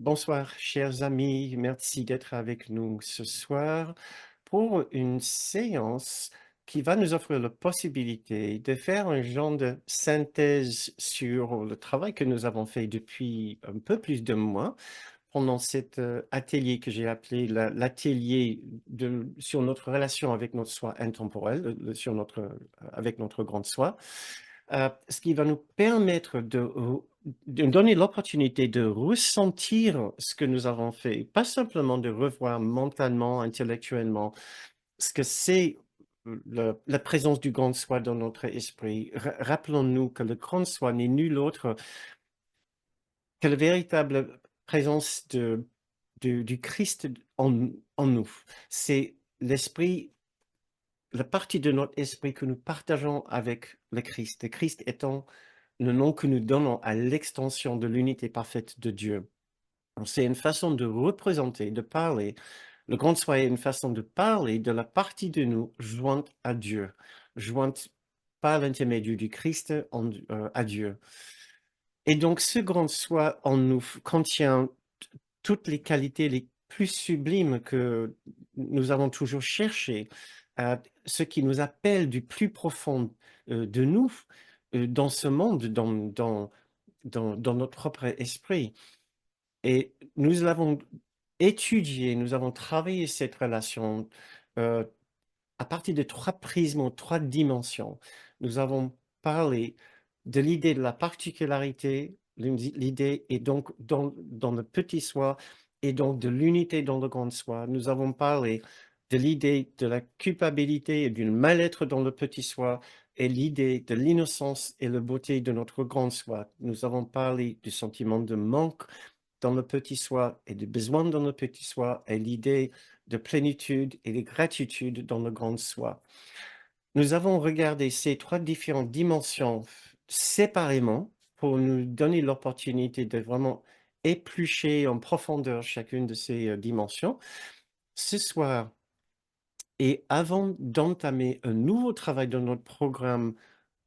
Bonsoir, chers amis. Merci d'être avec nous ce soir pour une séance qui va nous offrir la possibilité de faire un genre de synthèse sur le travail que nous avons fait depuis un peu plus de mois pendant cet atelier que j'ai appelé l'atelier sur notre relation avec notre soi intemporel, avec notre grande soi. Ce qui va nous permettre de donner l'opportunité de ressentir ce que nous avons fait, pas simplement de revoir mentalement, intellectuellement, ce que c'est la présence du grand soi dans notre esprit. Rappelons-nous que le grand soi n'est nul autre que la véritable présence du Christ en nous. C'est l'esprit, la partie de notre esprit que nous partageons avec le Christ étant le nom que nous donnons à l'extension de l'unité parfaite de Dieu. C'est une façon de représenter, de parler. Le grand soi est une façon de parler de la partie de nous jointe à Dieu, jointe par l'intermédiaire du Christ à Dieu. Et donc, ce grand soi en nous contient toutes les qualités les plus sublimes que nous avons toujours cherchées, ce qui nous appelle du plus profond de nous, dans ce monde, dans notre propre esprit. Et nous l'avons étudié, nous avons travaillé cette relation euh, à partir de trois prismes, trois dimensions. Nous avons parlé de l'idée de la particularité, l'idée est donc dans le petit soi et donc de l'unité dans le grand soi. Nous avons parlé de l'idée de la culpabilité et du mal-être dans le petit soi et l'idée de l'innocence et la beauté de notre grand soi. Nous avons parlé du sentiment de manque dans le petit soi et du besoin dans le petit soi et l'idée de plénitude et de gratitude dans le grand soi. Nous avons regardé ces trois différentes dimensions séparément pour nous donner l'opportunité de vraiment éplucher en profondeur chacune de ces dimensions. Ce soir, et avant d'entamer un nouveau travail dans notre programme,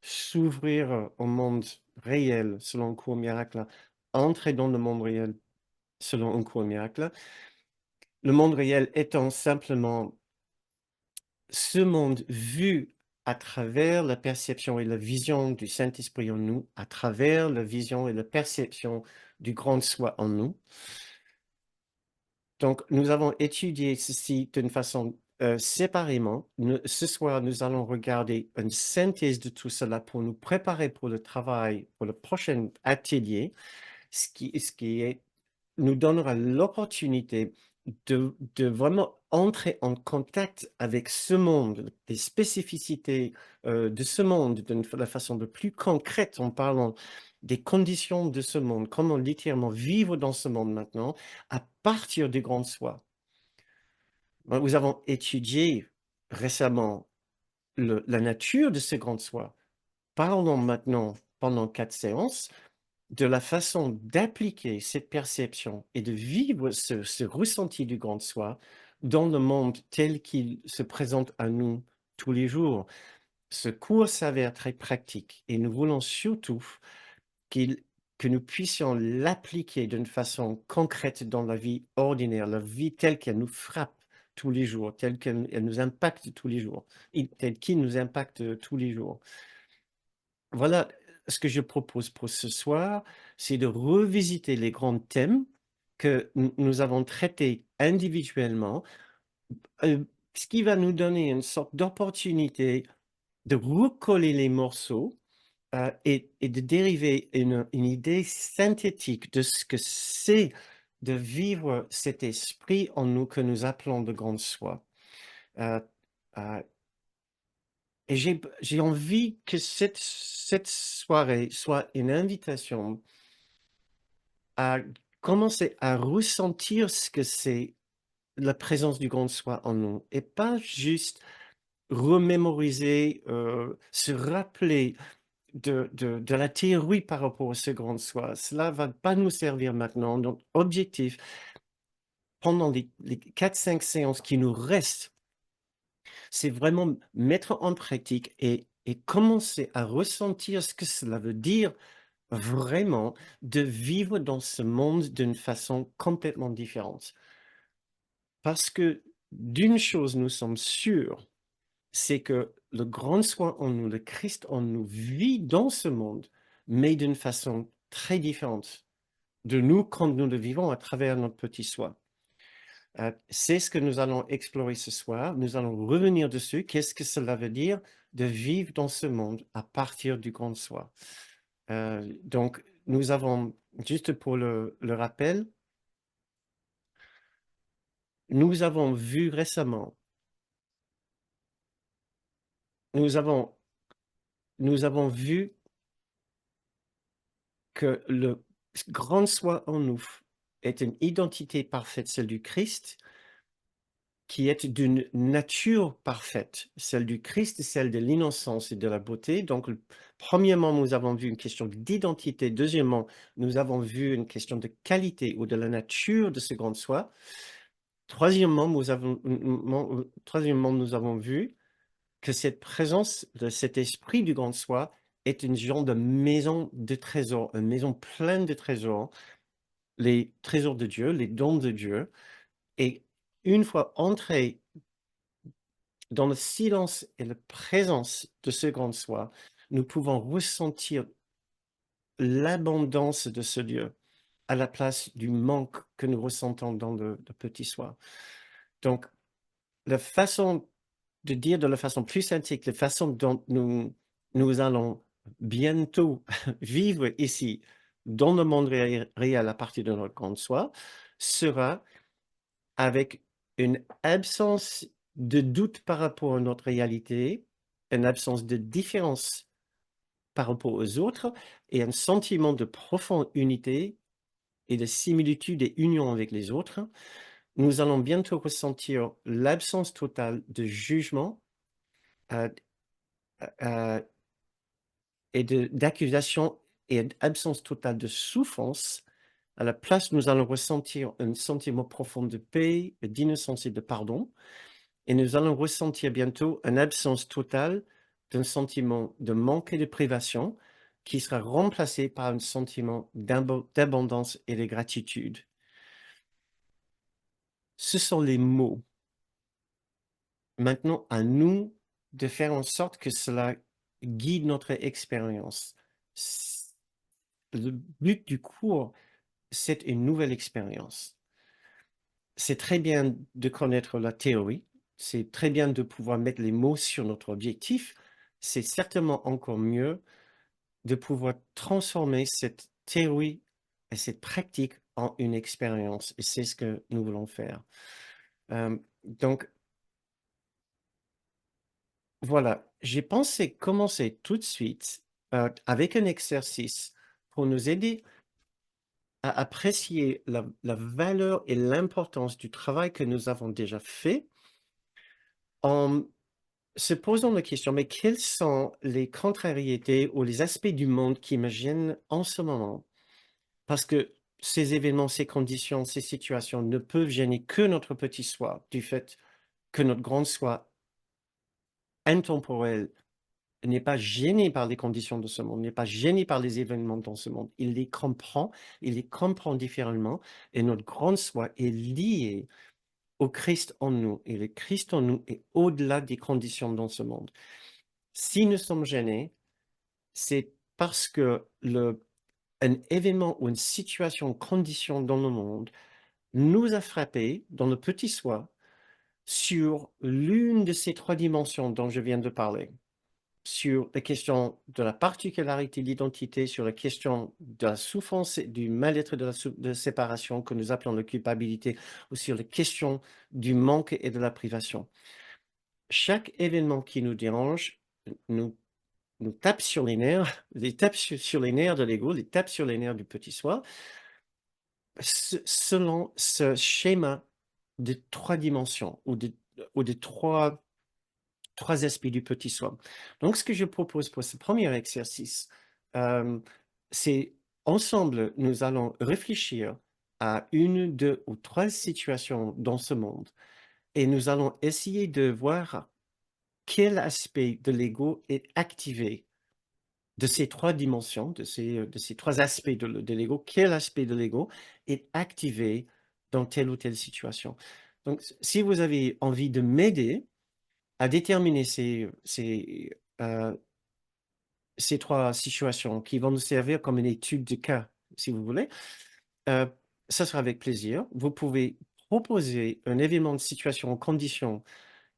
s'ouvrir au monde réel selon le cours miracle, entrer dans le monde réel selon un cours miracle, le monde réel étant simplement ce monde vu à travers la perception et la vision du Saint-Esprit en nous, à travers la vision et la perception du grand soi en nous. Donc, nous avons étudié ceci d'une façon séparément. Ce soir, nous allons regarder une synthèse de tout cela pour nous préparer pour le travail, pour le prochain atelier, ce qui nous donnera l'opportunité de vraiment entrer en contact avec ce monde, des spécificités de ce monde, de la façon de plus concrète en parlant des conditions de ce monde, comment littéralement vivre dans ce monde maintenant, à partir du grand soi. Nous avons étudié récemment la nature de ce grand soi. Parlons maintenant, pendant 4 séances, de la façon d'appliquer cette perception et de vivre ce ressenti du grand soi dans le monde tel qu'il se présente à nous tous les jours. Ce cours s'avère très pratique et nous voulons surtout qu'il que nous puissions l'appliquer d'une façon concrète dans la vie ordinaire, la vie telle qu'elle nous frappe tous les jours, telle qu'elle nous impacte tous les jours, telle qu'il nous impacte tous les jours. Voilà, ce que je propose pour ce soir, c'est de revisiter les grands thèmes que nous avons traités individuellement, ce qui va nous donner une sorte d'opportunité de recoller les morceaux, et de dériver une idée synthétique de ce que c'est de vivre cet esprit en nous que nous appelons de grande soi. Heu, heu Et j'ai envie que cette soirée soit une invitation à commencer à ressentir ce que c'est la présence du grand soi en nous et pas juste remémoriser, se rappeler de la théorie par rapport à ce grand soi. Cela va pas nous servir maintenant. Donc objectif, pendant les 4-5 séances qui nous restent, c'est vraiment mettre en pratique et commencer à ressentir ce que cela veut dire vraiment de vivre dans ce monde d'une façon complètement différente. Parce que d'une chose, nous sommes sûrs, c'est que le grand soi en nous, le Christ en nous, vit dans ce monde, mais d'une façon très différente de nous quand nous le vivons à travers notre petit soi. C'est ce que nous allons explorer ce soir. Nous allons revenir dessus. Qu'est-ce que cela veut dire de vivre dans ce monde à partir du grand soi? Donc, nous avons, juste pour le rappel, nous avons vu récemment, nous avons, nous avons vu que le grand soi en nous est une identité parfaite, celle du Christ, qui est d'une nature parfaite, celle du Christ, celle de l'innocence et de la beauté. Donc, premièrement, nous avons vu une question d'identité. Deuxièmement, nous avons vu une question de qualité ou de la nature de ce grand soi. Troisièmement, nous avons vu que cette présence de cet esprit du grand soi est une genre de maison de trésors, une maison pleine de trésors, les trésors de Dieu, les dons de Dieu. Et une fois entré dans le silence et la présence de ce grand soi, nous pouvons ressentir l'abondance de ce Dieu à la place du manque que nous ressentons dans le petit soi. Donc, la façon de dire de la façon plus synthétique, la façon dont nous allons bientôt vivre ici dans le monde réel à partir de notre grand soi sera avec une absence de doute par rapport à notre réalité, une absence de différence par rapport aux autres et un sentiment de profonde unité et de similitude et union avec les autres. Nous allons bientôt ressentir l'absence totale de jugement euh, euh, et d'accusation et une absence totale de souffrance. À la place, nous allons ressentir un sentiment profond de paix, d'innocence et de pardon. Et nous allons ressentir bientôt une absence totale d'un sentiment de manque et de privation qui sera remplacé par un sentiment d'abondance et de gratitude. Ce sont les mots. Maintenant, à nous de faire en sorte que cela guide notre expérience. Le but du cours, c'est une nouvelle expérience. C'est très bien de connaître la théorie, c'est très bien de pouvoir mettre les mots sur notre objectif, c'est certainement encore mieux de pouvoir transformer cette théorie et cette pratique en une expérience. Et c'est ce que nous voulons faire. Donc, voilà, j'ai pensé commencer tout de suite avec un exercice pour nous aider à apprécier la valeur et l'importance du travail que nous avons déjà fait en se posant la question, mais quelles sont les contrariétés ou les aspects du monde qui me gênent en ce moment? Parce que ces événements, ces conditions, ces situations ne peuvent gêner que notre petit soi, du fait que notre grand soi intemporel n'est pas gêné par les conditions de ce monde, n'est pas gêné par les événements dans ce monde. Il les comprend différemment, et notre grand soi est lié au Christ en nous, et le Christ en nous est au-delà des conditions dans ce monde. Si nous sommes gênés, c'est parce que un événement ou une situation, condition dans le monde nous a frappé dans le petit soi sur l'une de ces trois dimensions dont je viens de parler, sur la question de la particularité de l'identité, sur la question de la souffrance et du mal-être de séparation que nous appelons la culpabilité, ou sur la question du manque et de la privation. Chaque événement qui nous dérange nous, nous tape sur les nerfs, les tape sur les nerfs de l'ego, les tape sur les nerfs du petit soi, selon ce schéma de trois dimensions ou de trois aspects du petit soi. Donc, ce que je propose pour ce premier exercice, c'est ensemble, nous allons réfléchir à une, deux ou trois situations dans ce monde et nous allons essayer de voir quel aspect de l'ego est activé de ces 3 dimensions, de ces 3 aspects de l'ego, quel aspect de l'ego est activé dans telle ou telle situation. Donc si vous avez envie de m'aider à déterminer ces 3 situations qui vont nous servir comme une étude de cas, si vous voulez, heu, ça sera avec plaisir. Vous pouvez proposer un événement de situation en condition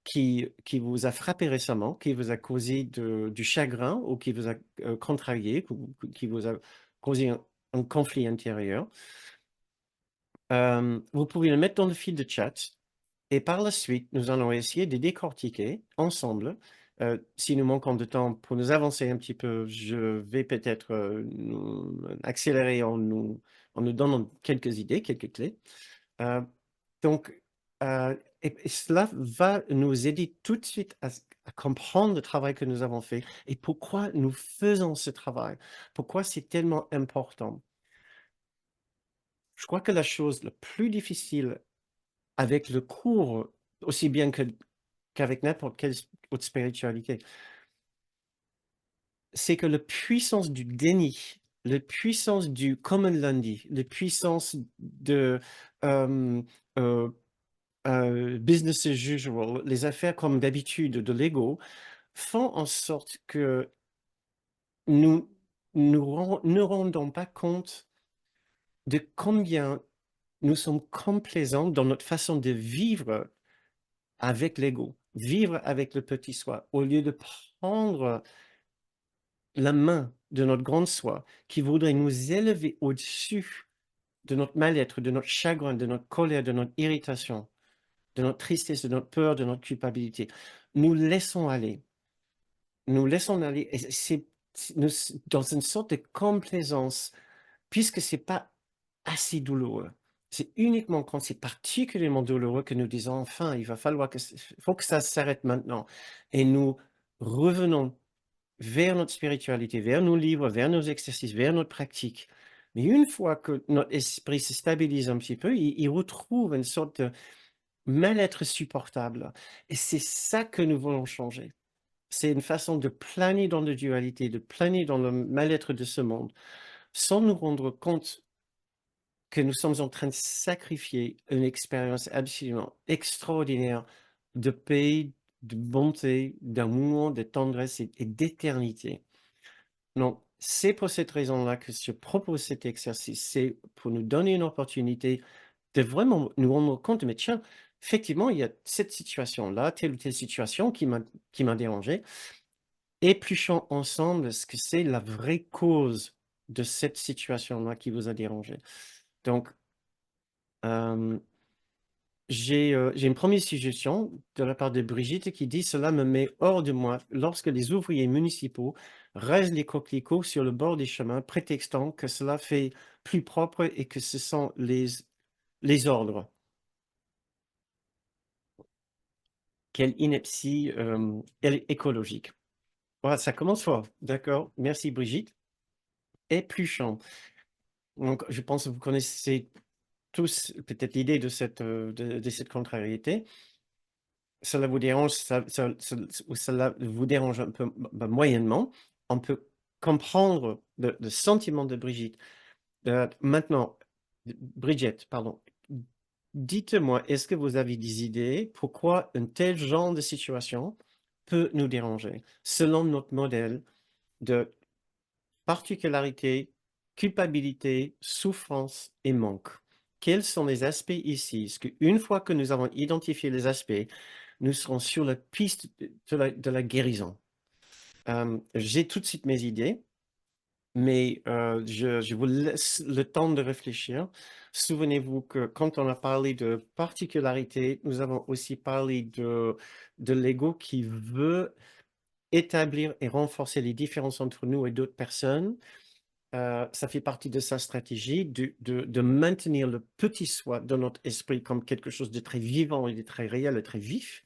qui vous a frappé récemment, qui vous a causé du chagrin ou qui vous a, contrarié, qui vous a causé un conflit intérieur. Vous pouvez le mettre dans le fil de chat et par la suite, nous allons essayer de décortiquer ensemble. Si nous manquons de temps pour nous avancer un petit peu, je vais peut-être, nous accélérer en nous donnant quelques idées, quelques clés. Heu, donc, et cela va nous aider tout de suite à comprendre le travail que nous avons fait et pourquoi nous faisons ce travail. Pourquoi c'est tellement important. Je crois que la chose la plus difficile avec le cours, aussi bien qu'avec n'importe quelle autre spiritualité, c'est que la puissance du déni, la puissance du common lundi, la puissance de, hem, heu business as usual, les affaires comme d'habitude de l'ego, font en sorte que nous ne rendons pas compte de combien nous sommes complaisants dans notre façon de vivre avec l'ego, vivre avec le petit soi, au lieu de prendre la main de notre grande soi qui voudrait nous élever au-dessus de notre mal-être, de notre chagrin, de notre colère, de notre irritation, de notre tristesse, de notre peur, de notre culpabilité. Nous laissons aller. Nous laissons aller et c'est nous dans une sorte de complaisance, puisque c'est pas assez douloureux. C'est uniquement quand c'est particulièrement douloureux que nous disons: «Enfin, il va falloir que faut que ça s'arrête maintenant» et nous revenons vers notre spiritualité, vers nos livres, vers nos exercices, vers notre pratique. Mais une fois que notre esprit se stabilise un petit peu, il retrouve une sorte de mal-être supportable et c'est ça que nous voulons changer. C'est une façon de planer dans la dualité, de planer dans le mal-être de ce monde, sans nous rendre compte que nous sommes en train de sacrifier une expérience absolument extraordinaire de paix, de bonté, d'amour, de tendresse et d'éternité. Donc, c'est pour cette raison-là que je propose cet exercice. C'est pour nous donner une opportunité de vraiment nous rendre compte, mais tiens, effectivement, il y a cette situation-là, telle ou telle situation qui m'a dérangé. Épluchons ensemble ce que c'est la vraie cause de cette situation-là qui vous a dérangé. Donc, hem, j'ai une première suggestion de la part de Brigitte qui dit: «Cela me met hors de moi lorsque les ouvriers municipaux rasent les coquelicots sur le bord des chemins, prétextant que cela fait plus propre et que ce sont les ordres». Quelle ineptie, écologique. Voilà, ça commence fort. D'accord, merci Brigitte. Épluchons. Donc je pense que vous connaissez tous peut-être l'idée de de cette contrariété. Cela vous dérange, ou cela vous dérange un peu, moyennement. On peut comprendre le sentiment de Brigitte. Maintenant, Bridget, pardon. Dites-moi, est-ce que vous avez des idées pourquoi un tel genre de situation peut nous déranger, selon notre modèle de particularité, culpabilité, souffrance et manque? Quels sont les aspects ici? Est-ce qu'une fois que nous avons identifié les aspects, nous serons sur la piste de la guérison? J'ai tout de suite mes idées, mais je vous laisse le temps de réfléchir. Souvenez-vous que quand on a parlé de particularité, nous avons aussi parlé de l'ego qui veut établir et renforcer les différences entre nous et d'autres personnes. Ça fait partie de sa stratégie de maintenir le petit soi dans notre esprit comme quelque chose de très vivant et de très réel et très vif.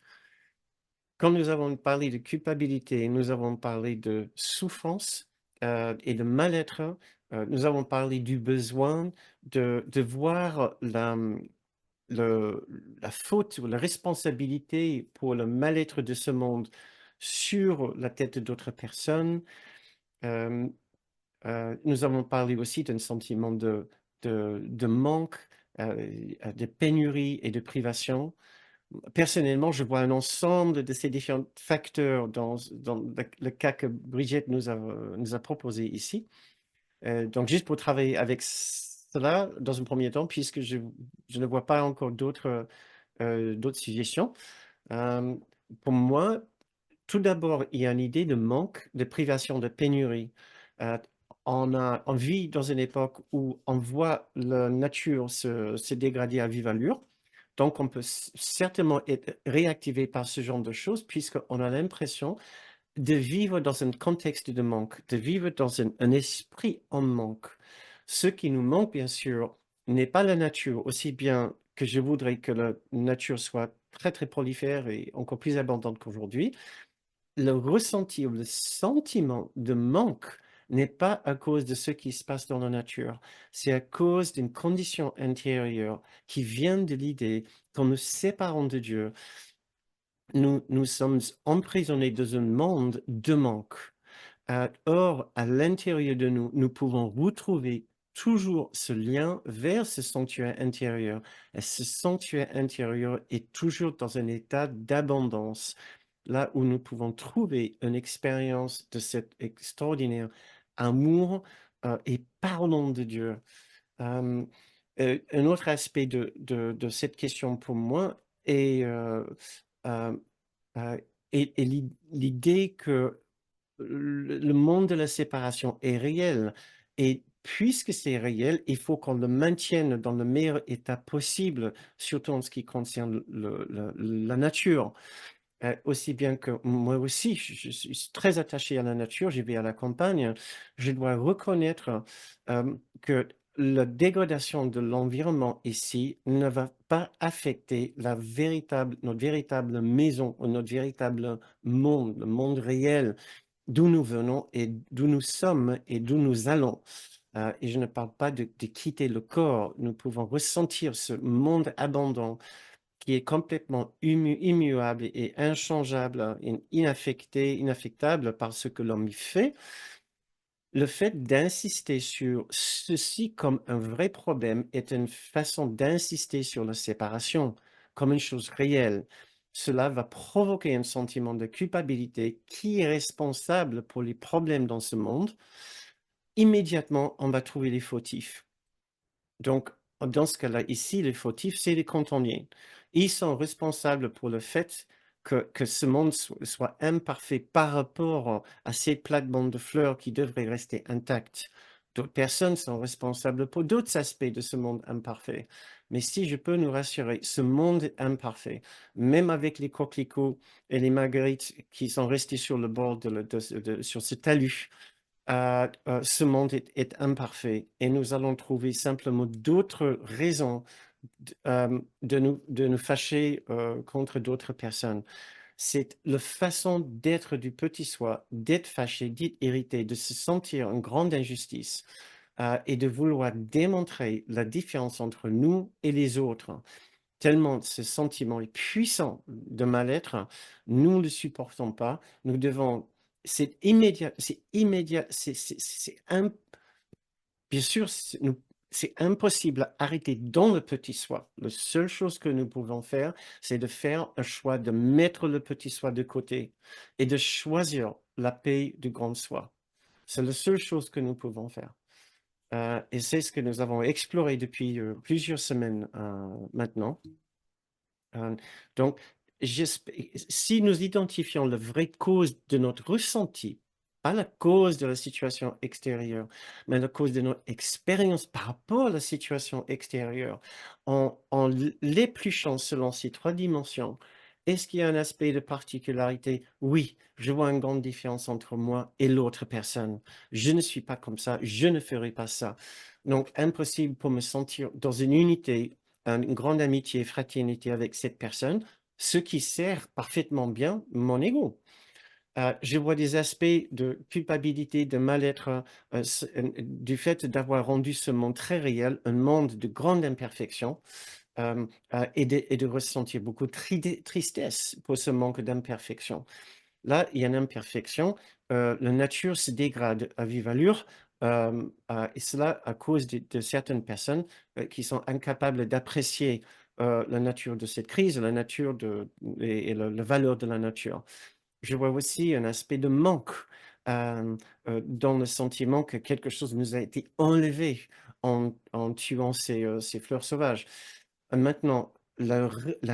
Quand nous avons parlé de culpabilité, nous avons parlé de souffrance, et de mal-être, nous avons parlé du besoin de voir le la faute ou la responsabilité pour le mal-être de ce monde sur la tête d'autres personnes. Hem, nous avons parlé aussi d'un sentiment de manque, de pénurie et de privation. Personnellement, je vois un ensemble de ces différents facteurs dans le cas que Brigitte nous a proposé ici. Donc juste pour travailler avec cela dans un premier temps, puisque je ne vois pas encore d'autres suggestions. Hem, pour moi, tout d'abord, il y a une idée de manque, de privation, de pénurie. Heu, on vit dans une époque où on voit la nature se dégrader à vive allure, donc on peut certainement être réactivé par ce genre de choses puisqu'on a l'impression de vivre dans un contexte de manque, de vivre dans un esprit en manque. Ce qui nous manque, bien sûr, n'est pas la nature, aussi bien que je voudrais que la nature soit très, très prolifère et encore plus abondante qu'aujourd'hui. Le ressenti ou le sentiment de manque n'est pas à cause de ce qui se passe dans la nature, c'est à cause d'une condition intérieure qui vient de l'idée qu'en nous séparant de Dieu, nous sommes emprisonnés dans un monde de manque. Or, à l'intérieur de nous, nous pouvons retrouver toujours ce lien vers ce sanctuaire intérieur. Et ce sanctuaire intérieur est toujours dans un état d'abondance, là où nous pouvons trouver une expérience de cet extraordinaire amour et pardon de Dieu. Hem, un autre aspect de cette question pour moi est, hem, est l'idée que le monde de la séparation est réel et puisque c'est réel, il faut qu'on le maintienne dans le meilleur état possible, surtout en ce qui concerne la nature. Aussi bien que moi aussi, je suis très attaché à la nature, j'y vais à la campagne. Je dois reconnaître, que la dégradation de l'environnement ici ne va pas affecter notre véritable maison ou notre véritable monde, le monde réel d'où nous venons et d'où nous sommes et d'où nous allons. Et je ne parle pas de quitter le corps. Nous pouvons ressentir ce monde abondant qui est complètement immuable et inchangeable et inaffectable par ce que l'homme y fait. Le fait d'insister sur ceci comme un vrai problème est une façon d'insister sur la séparation comme une chose réelle. Cela va provoquer un sentiment de culpabilité qui est responsable pour les problèmes dans ce monde. Immédiatement, on va trouver les fautifs. Donc, dans ce cas-là, ici, les fautifs, c'est les cantonniers. Ils sont responsables pour le fait que ce monde soit imparfait par rapport à ces plates-bandes de fleurs qui devraient rester intactes. D'autres personnes sont responsables pour d'autres aspects de ce monde imparfait. Mais si je peux nous rassurer, ce monde imparfait, même avec les coquelicots et les marguerites qui sont restés sur le bord sur ce talus, ce monde est imparfait et nous allons trouver simplement d'autres raisons de nous fâcher contre d'autres personnes. C'est la façon d'être du petit soi, d'être fâché, d'être irrité, de se sentir une grande injustice et de vouloir démontrer la différence entre nous et les autres. Tellement ce sentiment est puissant de mal-être, nous ne le supportons pas. Nous devons c'est immédiat, bien sûr, c'est impossible à arrêter dans le petit soi. La seule chose que nous pouvons faire, c'est de faire un choix de mettre le petit soi de côté et de choisir la paix du grand soi. C'est la seule chose que nous pouvons faire. Et c'est ce que nous avons exploré depuis plusieurs semaines maintenant. Heu, donc si nous identifions la vraie cause de notre ressenti, pas la cause de la situation extérieure, mais la cause de notre expérience par rapport à la situation extérieure, en l'épluchant selon ces 3 dimensions, est-ce qu'il y a un aspect de particularité? Oui, je vois une grande différence entre moi et l'autre personne. Je ne suis pas comme ça, je ne ferai pas ça. Donc impossible pour me sentir dans une unité une grande amitié, fraternité avec cette personne, ce qui sert parfaitement bien mon ego. Je vois des aspects de culpabilité, de mal-être, du fait d'avoir rendu ce monde très réel, un monde de grande imperfection, et de ressentir beaucoup de tristesse pour ce manque d'imperfection. là, il y a une imperfection, la nature se dégrade à vive allure, et cela à cause de certaines personnes, qui sont incapables d'apprécier, la nature de cette crise, la nature de et la valeur de la nature. Je vois aussi un aspect de manque, hem, dans le sentiment que quelque chose nous a été enlevé en tuant ces fleurs sauvages. Maintenant, la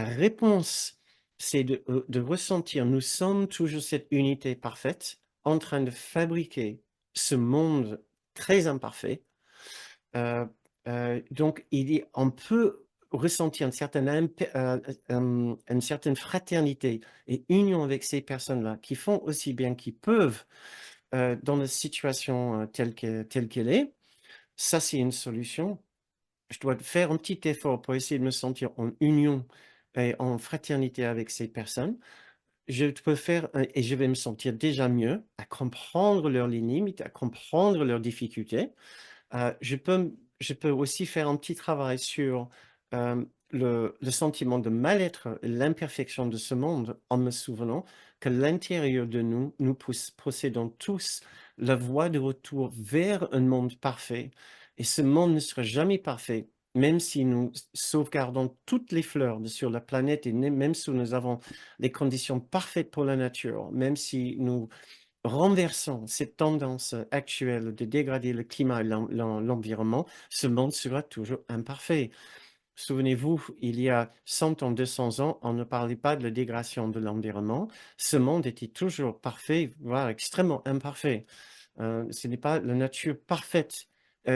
réponse, c'est de ressentir, nous sommes toujours cette unité parfaite, en train de fabriquer ce monde très imparfait. Heu donc on peut ressentir une certaine fraternité et union avec ces personnes-là, qui font aussi bien qu'ils peuvent, dans la situation, telle qu'elle est. Ça, c'est une solution. Je dois faire un petit effort pour essayer de me sentir en union et en fraternité avec ces personnes. Je peux faire et je vais me sentir déjà mieux à comprendre leurs limites, à comprendre leurs difficultés. Je peux aussi faire un petit travail sur, le sentiment de mal-être, l'imperfection de ce monde, en me souvenant que l'intérieur de nous, nous possédons tous la voie de retour vers un monde parfait, et ce monde ne sera jamais parfait, même si nous sauvegardons toutes les fleurs de sur la planète, et même si nous avons les conditions parfaites pour la nature, même si nous renversant cette tendance actuelle de dégrader le climat et l'environnement, ce monde sera toujours imparfait. Souvenez-vous, il y a 100 ans, 200 ans, on ne parlait pas de la dégradation de l'environnement. Ce monde était toujours parfait, voire extrêmement imparfait. Ce n'est pas la nature parfaite,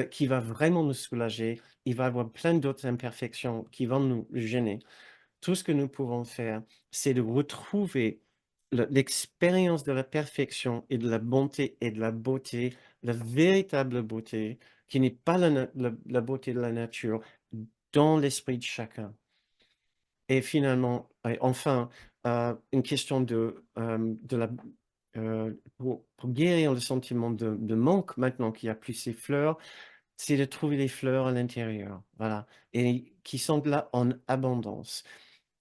qui va vraiment nous soulager. Il va y avoir plein d'autres imperfections qui vont nous gêner. Tout ce que nous pouvons faire, c'est de retrouver l'expérience de la perfection et de la bonté et de la beauté, la véritable beauté, qui n'est pas la beauté de la nature, dans l'esprit de chacun. Et finalement, et enfin, une question de la pour guérir le sentiment de manque, maintenant qu'il y a plus ces fleurs, c'est de trouver les fleurs à l'intérieur, voilà, et qui sont là en abondance.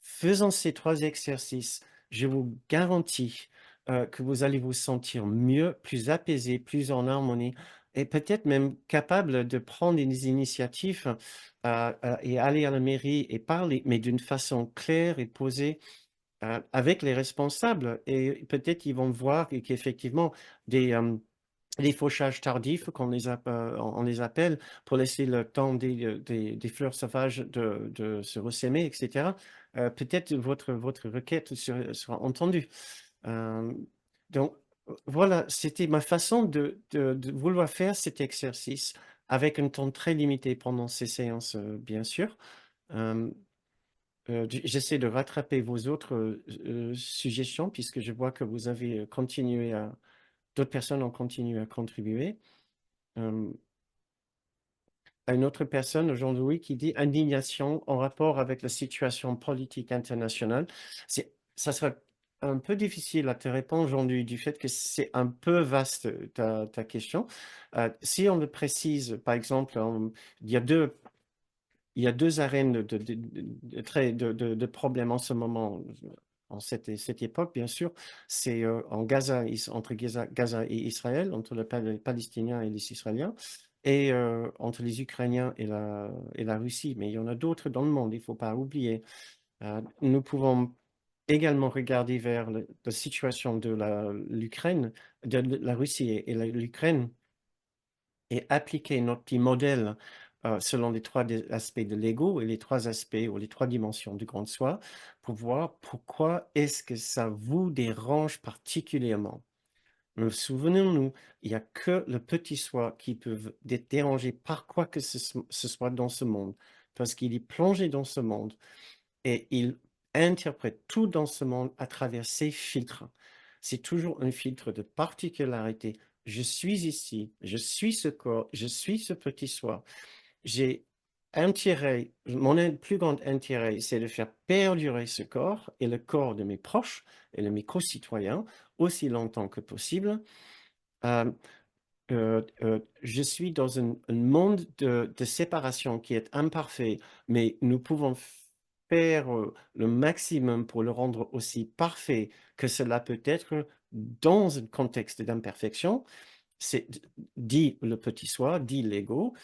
Faisant ces 3 exercices, je vous garantis, que vous allez vous sentir mieux, plus apaisé, plus en harmonie, et peut-être même capable de prendre des initiatives, et aller à la mairie et parler, mais d'une façon claire et posée, avec les responsables, et peut-être ils vont voir qu'effectivement des, les fauchages tardifs on les appelle, pour laisser le temps des fleurs sauvages de se ressaimer, et cetera. Peut-être votre requête sera entendue. Hem, donc, voilà, c'était ma façon de vouloir faire cet exercice avec un temps très limité pendant ces séances, bien sûr. Hem, j'essaie de rattraper vos autres, suggestions, puisque je vois que vous avez, continué à d'autres personnes ont continué à contribuer. Hem, à une autre personne aujourd'hui qui dit: «Indignation en rapport avec la situation politique internationale». Ça sera un peu difficile à te répondre aujourd'hui, du fait que c'est un peu vaste, ta question. Si on le précise, par exemple, il y a 2 il y a 2 arènes de problèmes en ce moment, en cette époque, bien sûr. C'est, en Gaza, entre Gaza et Israël, entre les Palestiniens et les Israéliens, et entre les Ukrainiens et la Russie. Mais il y en a d'autres dans le monde, il ne faut pas oublier. Nous pouvons également regarder vers la situation de l'Ukraine, de la Russie et l'Ukraine, et appliquer notre petit modèle, selon les 3 aspects de l'ego et les 3 aspects ou les 3 dimensions du grand soi, pour voir pourquoi est-ce que ça vous dérange particulièrement. Souvenons-nous, il n'y a que le petit soi qui peut être dérangé par quoi que ce soit dans ce monde, parce qu'il est plongé dans ce monde, et il interprète tout dans ce monde à travers ses filtres. C'est toujours un filtre de particularité. Je suis ici, je suis ce corps, je suis ce petit soi. J'ai intérêt, plus grand intérêt, c'est de faire perdurer ce corps et le corps de mes proches et de mes concitoyens aussi longtemps que possible. Euh, je suis dans un monde de séparation qui est imparfait, mais nous pouvons faire, le maximum pour le rendre aussi parfait que cela peut être dans un contexte d'imperfection. C'est dit le petit soi, dit l'ego.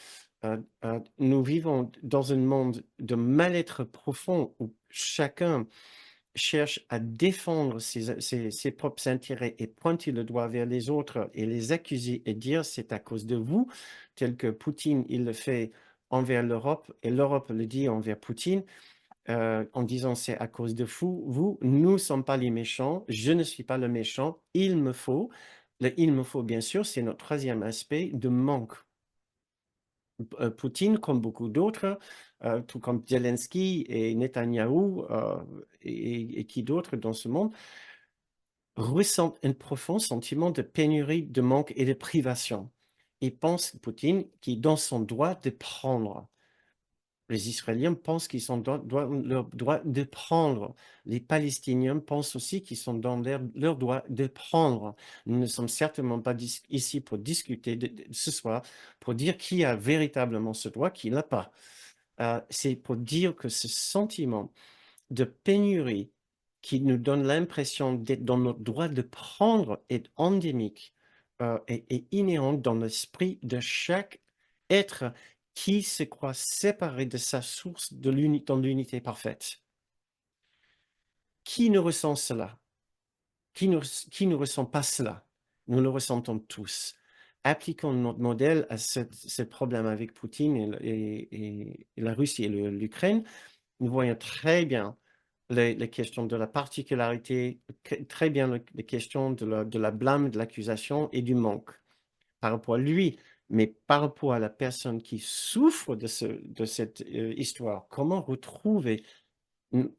Nous vivons dans un monde de mal-être profond où chacun cherche à défendre ses propres intérêts et pointer le doigt vers les autres et les accuser et dire: «C'est à cause de vous», tel que Poutine, il le fait envers l'Europe et l'Europe le dit envers Poutine, en disant: «C'est à cause de vous, nous ne sommes pas les méchants, je ne suis pas le méchant, il me faut». Le «il me faut», bien sûr, c'est notre troisième aspect de manque. Poutine, comme beaucoup d'autres, tout comme Zelensky et Netanyahou, et qui d'autres dans ce monde, ressentent un profond sentiment de pénurie, de manque et de privation. Il pense, Poutine, qu'il est dans son droit de prendre. Les Israéliens pensent qu'ils sont dans leur droit de prendre. Les Palestiniens pensent aussi qu'ils sont dans leur droit de prendre. Nous ne sommes certainement pas ici pour discuter ce soir, pour dire qui a véritablement ce droit, qui l'a pas. C'est pour dire que ce sentiment de pénurie qui nous donne l'impression d'être dans notre droit de prendre est endémique, et inhérent dans l'esprit de chaque être qui se croit séparé de sa source dans l'unité parfaite. Qui ne ressent cela? Qui ne ressent pas cela? Nous le ressentons tous. Appliquons notre modèle à ce problème avec Poutine et la Russie et l'Ukraine. Nous voyons très bien les questions de la particularité, très bien les questions de la blâme, de l'accusation et du manque par rapport à lui, mais par rapport à la personne qui souffre de cette histoire. Comment retrouver m-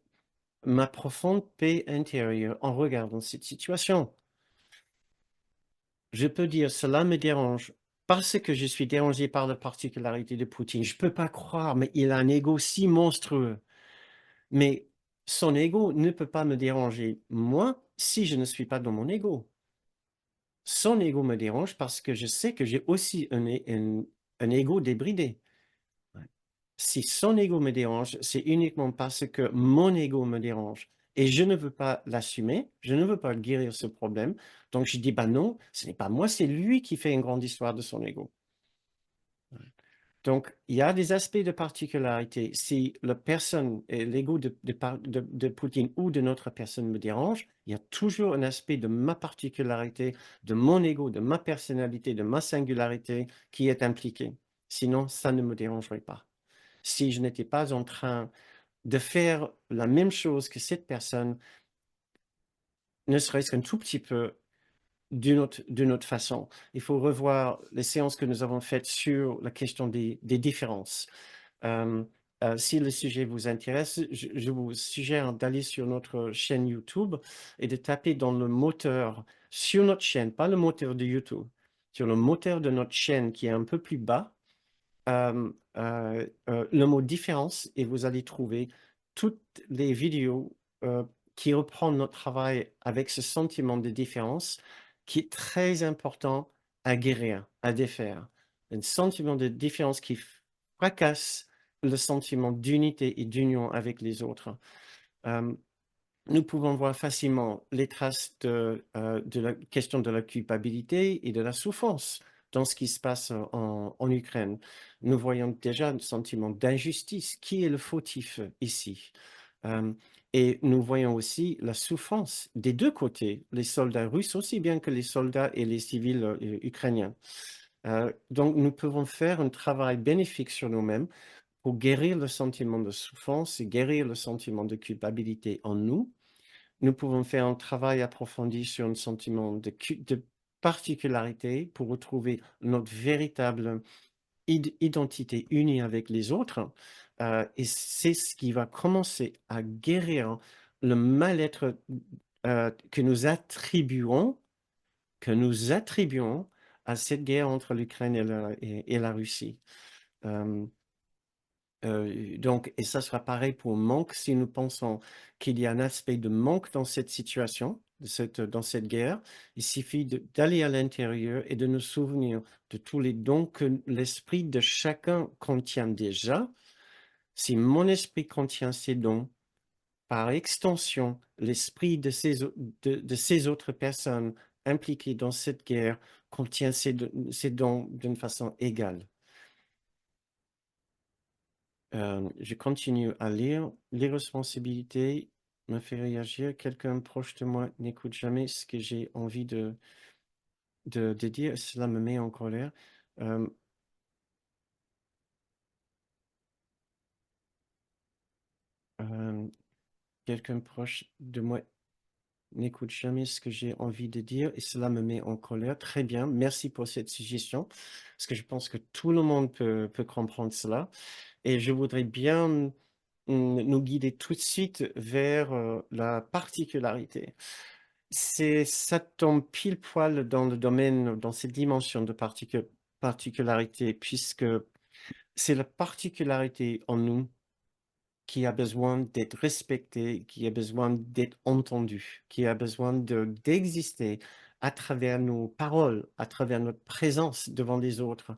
ma profonde paix intérieure en regardant cette situation? Je peux dire, cela me dérange parce que je suis dérangé par la particularité de Poutine. Je ne peux pas croire, mais il a un ego si monstrueux. Mais son ego ne peut pas me déranger, moi, si je ne suis pas dans mon ego. Son ego me dérange parce que je sais que j'ai aussi un ego débridé. Ouais. Si son ego me dérange, c'est uniquement parce que mon ego me dérange et je ne veux pas l'assumer, je ne veux pas guérir ce problème. Donc je dis: «Bah non, ce n'est pas moi, c'est lui qui fait une grande histoire de son ego». Donc, il y a des aspects de particularité. Si la personne et l'ego de Poutine ou de notre personne me dérange, il y a toujours un aspect de ma particularité, de mon ego, de ma personnalité, de ma singularité qui est impliqué. Sinon, ça ne me dérangerait pas. Si je n'étais pas en train de faire la même chose que cette personne, ne serait-ce qu'un tout petit peu, d'une autre façon. Il faut revoir les séances que nous avons faites sur la question des différences. Hem, si le sujet vous intéresse, je vous suggère d'aller sur notre chaîne YouTube et de taper dans le moteur sur notre chaîne, pas le moteur de YouTube, sur le moteur de notre chaîne qui est un peu plus bas, le mot «différence» et vous allez trouver toutes les vidéos, qui reprennent notre travail avec ce sentiment de différence qui est très important à guérir, à défaire. Un sentiment de différence qui fracasse le sentiment d'unité et d'union avec les autres. Hem, Nous pouvons voir facilement les traces de la question de la culpabilité et de la souffrance dans ce qui se passe en Ukraine. Nous voyons déjà un sentiment d'injustice. Qui est le fautif ici? Hem Et nous voyons aussi la souffrance des 2 côtés, les soldats russes aussi bien que les soldats et les civils, ukrainiens. Donc nous pouvons faire un travail bénéfique sur nous-mêmes pour guérir le sentiment de souffrance et guérir le sentiment de culpabilité en nous. Nous pouvons faire un travail approfondi sur un sentiment de particularité pour retrouver notre véritable identité unie avec les autres. Et c'est ce qui va commencer à guérir le mal-être que nous attribuons à cette guerre entre l'Ukraine et la Russie. Euh, donc et ça sera pareil pour manque si nous pensons qu'il y a un aspect de manque dans cette situation, dans cette guerre. Il suffit d'aller à l'intérieur et de nous souvenir de tous les dons que l'esprit de chacun contient déjà. Si mon esprit contient ces dons, par extension, l'esprit de ces autres personnes impliquées dans cette guerre contient ces dons d'une façon égale. Je continue à lire. L'irresponsabilité me fait réagir. Quelqu'un proche de moi n'écoute jamais ce que j'ai envie de dire. Cela me met en colère. Euh, euh, Quelqu'un proche de moi n'écoute jamais ce que j'ai envie de dire et cela me met en colère. Très bien, merci pour cette suggestion, parce que je pense que tout le monde peut comprendre cela. Et je voudrais bien nous guider tout de suite vers la particularité. Ça tombe pile poil dans le domaine, dans cette dimension de particularité, puisque c'est la particularité en nous qui a besoin d'être respecté, qui a besoin d'être entendu, qui a besoin d'exister à travers nos paroles, à travers notre présence devant les autres.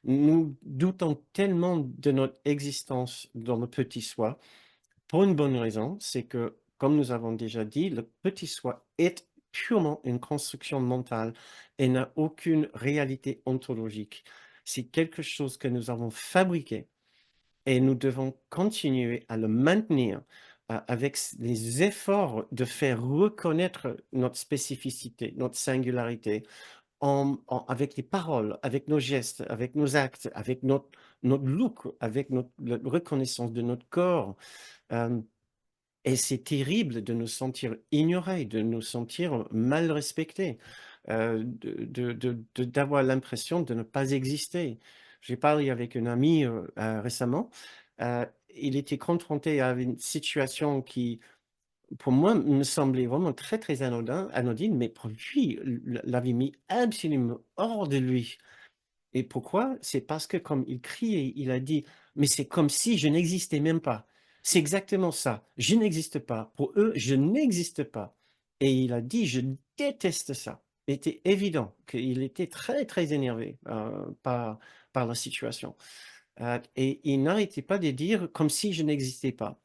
Nous doutons tellement de notre existence dans le petit soi, pour une bonne raison, c'est que, comme nous avons déjà dit, le petit soi est purement une construction mentale et n'a aucune réalité ontologique. C'est quelque chose que nous avons fabriqué et nous devons continuer à le maintenir avec les efforts de faire reconnaître notre spécificité, notre singularité, avec les paroles, avec nos gestes, avec nos actes, avec notre look, avec la reconnaissance de notre corps. Euh, et c'est terrible de nous sentir ignorés, de nous sentir mal respectés, d'avoir l'impression de ne pas exister. J'ai parlé avec un ami récemment. Il était confronté à une situation qui, pour moi, me semblait vraiment très, très anodine, mais pour lui, l'avait mis absolument hors de lui. Et pourquoi? C'est parce que comme il criait, il a dit: «Mais c'est comme si je n'existais même pas». C'est exactement ça. Je n'existe pas. Pour eux, je n'existe pas. Et il a dit: «Je déteste ça». Il était évident qu'il était très, très énervé, par la situation. Et il n'arrêtait pas de dire: «Comme si je n'existais pas».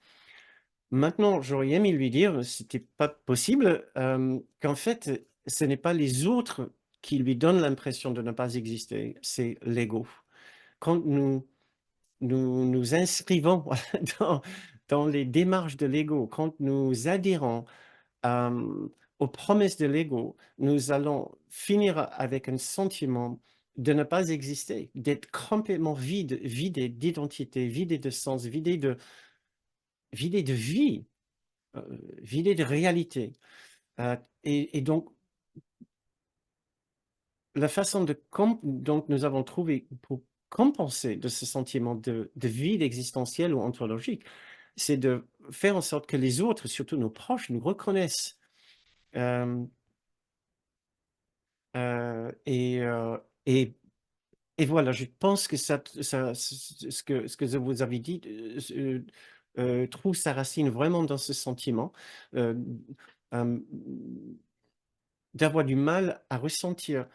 Maintenant, j'aurais aimé lui dire, c'était pas possible, qu'en fait, ce n'est pas les autres qui lui donnent l'impression de ne pas exister, c'est l'ego. Quand nous inscrivons dans dans les démarches de l'ego, quand nous adhérons, aux promesses de l'ego, nous allons finir avec un sentiment de ne pas exister, d'être complètement vidé d'identité, vidé de sens, vidé de vie. Vidé de réalité. Et donc, la façon donc nous avons trouvé pour compenser de ce sentiment de vide existentiel ou ontologique, c'est de faire en sorte que les autres, surtout nos proches, nous reconnaissent. Euh, et, et voilà, je pense que ce que vous avez dit trouve sa racine vraiment dans ce sentiment. euh, euh, D'avoir du mal à ressentir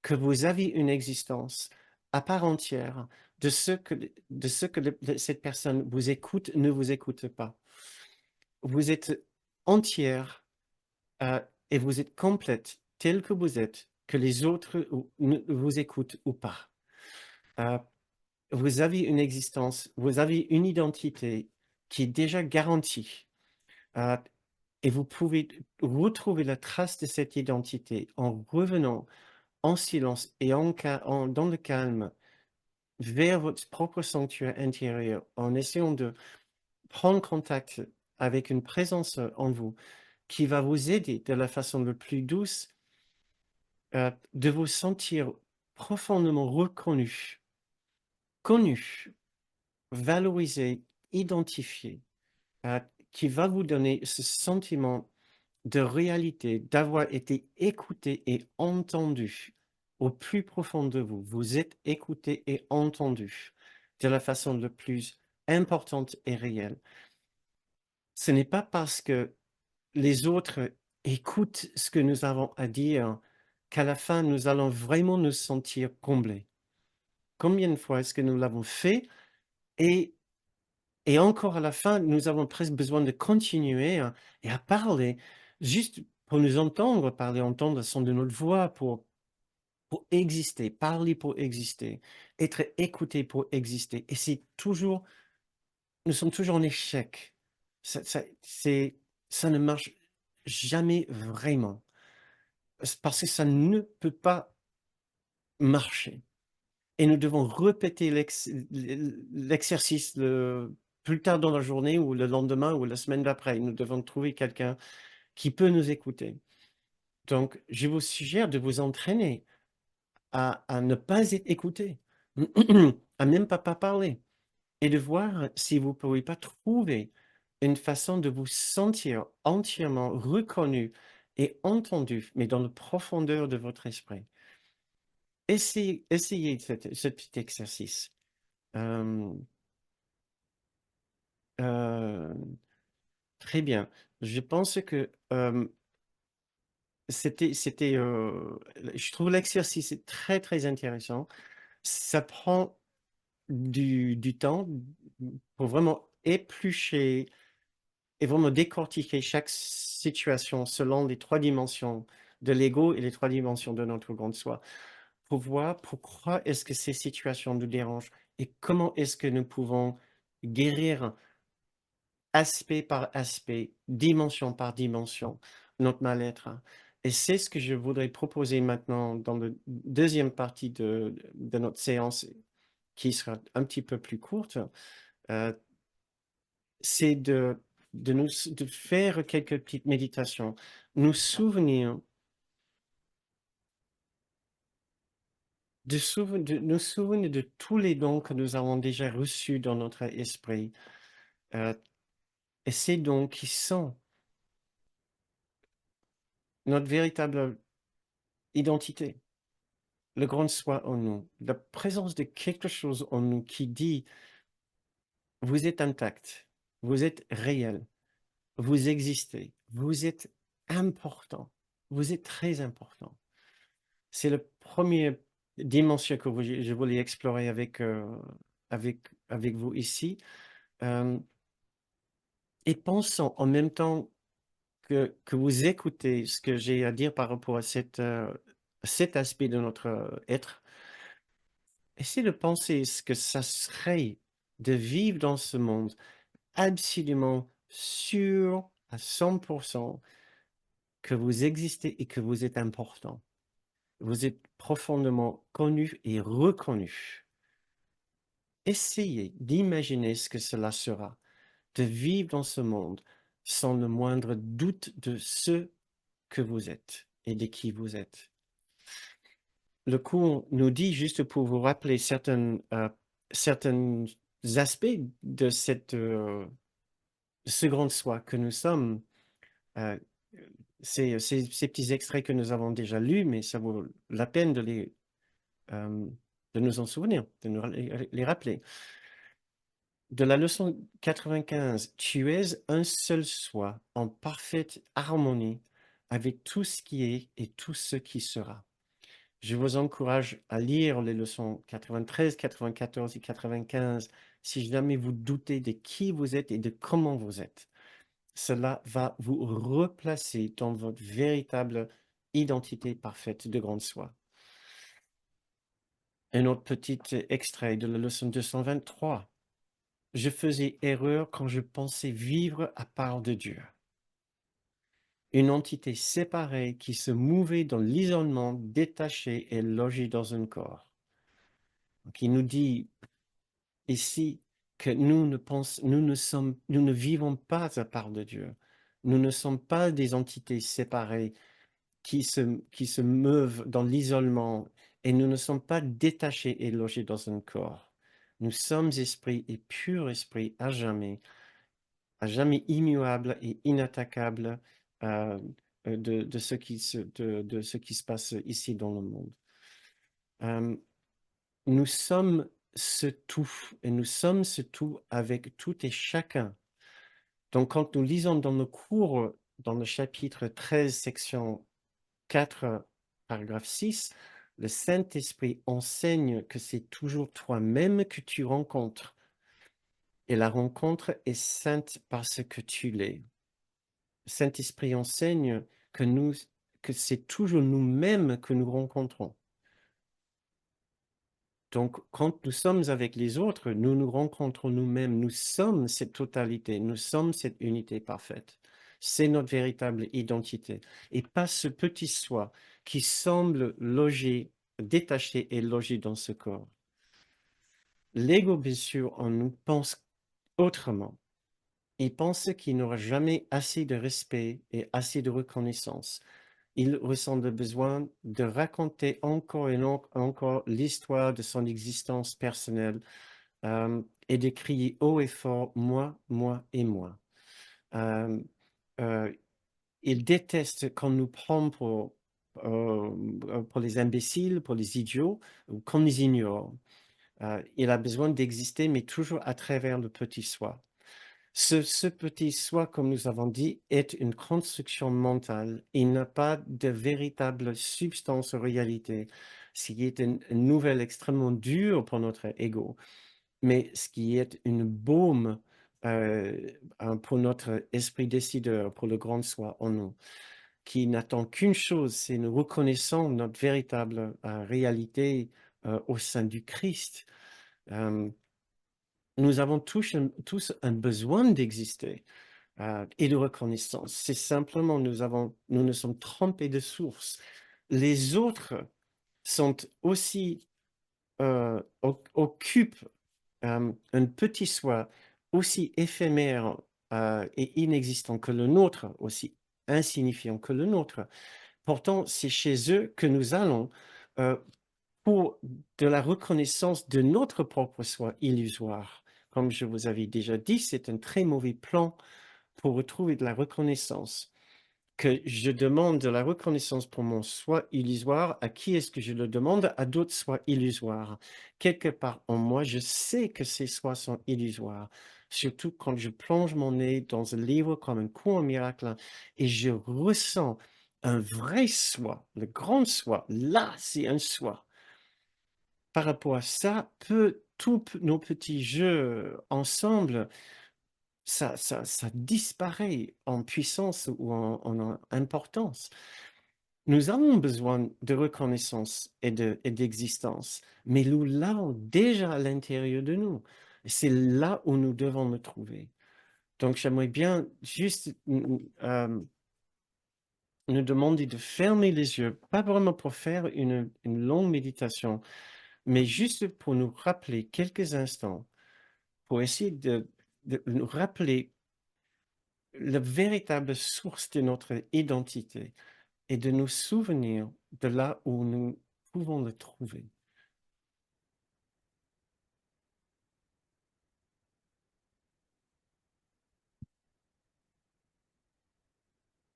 que vous avez une existence à part entière de ce que cette personne vous écoute, ne vous écoute pas. Vous êtes entière euh, et vous êtes complète telle que vous êtes, que les autres vous écoutent ou pas. Euh, vous avez une existence, vous avez une identité qui est déjà garantie. Euh, et vous pouvez retrouver la trace de cette identité en revenant en silence et dans le calme vers votre propre sanctuaire intérieur, en essayant de prendre contact avec une présence en vous qui va vous aider de la façon la plus douce de vous sentir profondément reconnu, connu, valorisé, identifié, euh, qui va vous donner ce sentiment de réalité, d'avoir été écouté et entendu au plus profond de vous. Vous êtes écouté et entendu de la façon la plus importante et réelle. Ce n'est pas parce que les autres écoutent ce que nous avons à dire qu'à la fin, nous allons vraiment nous sentir comblés. Combien de fois est-ce que nous l'avons fait et Et encore à la fin, nous avons presque besoin de continuer et à parler, juste pour nous entendre parler, entendre le son de notre voix pour exister, parler pour exister, être écouté pour exister. Et c'est toujours, nous sommes toujours en échec. Ça ne marche jamais vraiment. Parce que ça ne peut pas marcher. Et nous devons répéter l'exercice plus tard dans la journée ou le lendemain ou la semaine d'après. Nous devons trouver quelqu'un qui peut nous écouter. Donc, je vous suggère de vous entraîner à ne pas écouter, à même pas parler, et de voir si vous ne pouvez pas trouver une façon de vous sentir entièrement reconnu et entendu, mais dans la profondeur de votre esprit. Essayez ce petit exercice. Euh, euh, Très bien. Je pense que je trouve l'exercice très, très intéressant. Ça prend du temps pour vraiment éplucher et vraiment décortiquer chaque situation selon les trois dimensions de l'ego et les trois dimensions de notre grande soi, pour voir pourquoi est-ce que ces situations nous dérangent et comment est-ce que nous pouvons guérir aspect par aspect, dimension par dimension, notre mal-être. Et c'est ce que je voudrais proposer maintenant dans la deuxième partie de notre séance, qui sera un petit peu plus courte. Euh, c'est de faire quelques petites méditations, nous souvenir, nous souvenir de tous les dons que nous avons déjà reçus dans notre esprit. Euh, et ces dons qui sont notre véritable identité, le grand soi en nous, la présence de quelque chose en nous qui dit, vous êtes intact, vous êtes réel, vous existez, vous êtes important, vous êtes très important. C'est la première dimension que je voulais explorer avec vous ici. Euh, et pensons en même temps que vous écoutez ce que j'ai à dire par rapport à cet aspect de notre être. Essayez de penser ce que ça serait de vivre dans ce monde absolument sûr à 100% que vous existez et que vous êtes important. Vous êtes profondément connu et reconnu. Essayez d'imaginer ce que cela sera, de vivre dans ce monde sans le moindre doute de ce que vous êtes et de qui vous êtes. Le cours nous dit, juste pour vous rappeler certains aspects de ce grand soi que nous sommes, euh, ces petits extraits que nous avons déjà lus, mais ça vaut la peine euh, de nous en souvenir, de nous les rappeler. De la leçon 95, tu es un seul soi en parfaite harmonie avec tout ce qui est et tout ce qui sera. Je vous encourage à lire les leçons 93, 94 et 95 si jamais vous doutez de qui vous êtes et de comment vous êtes. Cela va vous replacer dans votre véritable identité parfaite de grande soi. Un autre petit extrait de la leçon 223. Je faisais erreur quand je pensais vivre à part de Dieu. Une entité séparée qui se mouvait dans l'isolement, détachée et logée dans un corps. Qui nous dit ici que nous ne vivons pas à part de Dieu. Nous ne sommes pas des entités séparées qui se meuvent dans l'isolement et nous ne sommes pas détachés et logés dans un corps. Nous sommes esprit et pur esprit à jamais immuable et inattaquable euh, de de ce qui se passe ici dans le monde. Euh, nous sommes ce tout et nous sommes ce tout avec tout et chacun. Donc, quand nous lisons dans nos cours, dans le chapitre 13, section 4, paragraphe 6, le Saint-Esprit enseigne que c'est toujours toi-même que tu rencontres. Et la rencontre est sainte parce que tu l'es. Saint-Esprit enseigne que que c'est toujours nous-mêmes que nous rencontrons. Donc, quand nous sommes avec les autres, nous nous rencontrons nous-mêmes. Nous sommes cette totalité, nous sommes cette unité parfaite. C'est notre véritable identité. Et pas ce petit soi qui semble loger, détaché et logé dans ce corps. L'ego, bien sûr, en nous pense autrement. Il pense qu'il n'aura jamais assez de respect et assez de reconnaissance. Il ressent le besoin de raconter encore et encore l'histoire de son existence personnelle et de crier haut et fort moi, moi et moi. Euh, euh, il déteste qu'on nous prend pour les imbéciles, pour les idiots, ou qu'on les ignore. Il a besoin d'exister, mais toujours à travers le petit soi. Ce petit soi, comme nous avons dit, est une construction mentale. Il n'a pas de véritable substance ou réalité, ce qui est une nouvelle extrêmement dure pour notre ego, mais ce qui est une baume pour notre esprit décideur, pour le grand soi en nous, qui n'attend qu'une chose, c'est nous reconnaissons notre véritable réalité au sein du Christ. Euh, nous avons tous un besoin d'exister et de reconnaissance. C'est simplement, nous nous sommes trompés de source. Les autres sont aussi, occupent un petit soi aussi éphémère et inexistant que le nôtre, aussi insignifiant que le nôtre. Pourtant, c'est chez eux que nous allons euh, pour de la reconnaissance de notre propre soi illusoire. Comme je vous avais déjà dit, c'est un très mauvais plan pour retrouver de la reconnaissance. Que je demande de la reconnaissance pour mon soi illusoire, à qui est-ce que je le demande? À d'autres soi illusoires. Quelque part en moi, je sais que ces sois sont illusoires, surtout quand je plonge mon nez dans un livre comme un cours en miracle et je ressens un vrai soi, le grand soi. Là, c'est un soi. Par rapport à ça, tous nos petits jeux ensemble, ça disparaît en puissance ou en importance. Nous avons besoin de reconnaissance et d'existence, mais nous l'avons déjà à l'intérieur de nous. C'est là où nous devons nous trouver. Donc, j'aimerais bien juste nous demander de fermer les yeux, pas vraiment pour faire une longue méditation, mais juste pour nous rappeler quelques instants, pour essayer de nous rappeler la véritable source de notre identité et de nous souvenir de là où nous pouvons le trouver.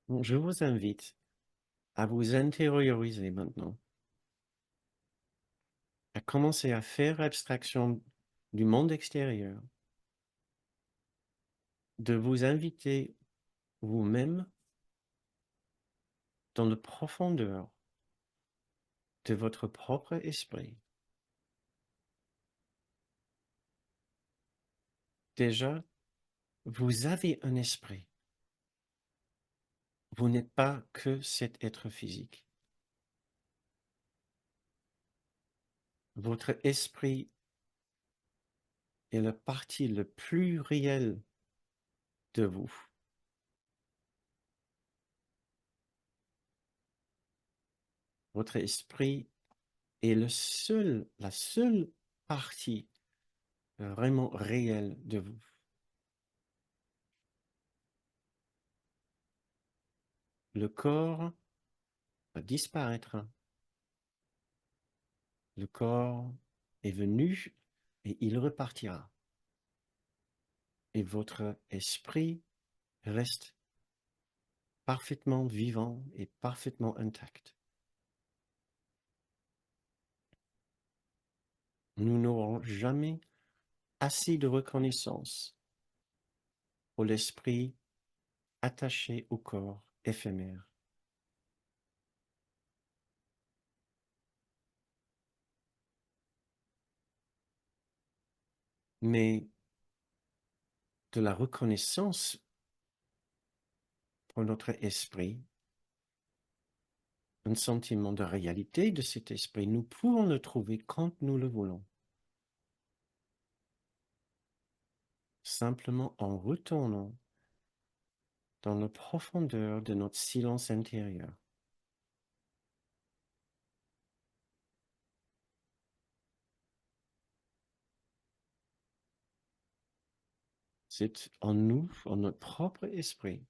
Donc, je vous invite à vous intérioriser maintenant, à commencer à faire abstraction du monde extérieur, de vous inviter vous-même dans la profondeur de votre propre esprit. Déjà, vous avez un esprit. Vous n'êtes pas que cet être physique. Votre esprit est la partie le plus réelle de vous. Votre esprit est la seule partie vraiment réelle de vous. Le corps va disparaître. Le corps est venu et il repartira. Et votre esprit reste parfaitement vivant et parfaitement intact. Nous n'aurons jamais assez de reconnaissance pour l'esprit attaché au corps éphémère. Mais de la reconnaissance pour notre esprit, un sentiment de réalité de cet esprit, nous pouvons le trouver quand nous le voulons, simplement en retournant dans la profondeur de notre silence intérieur. C'est en nous, en notre propre esprit,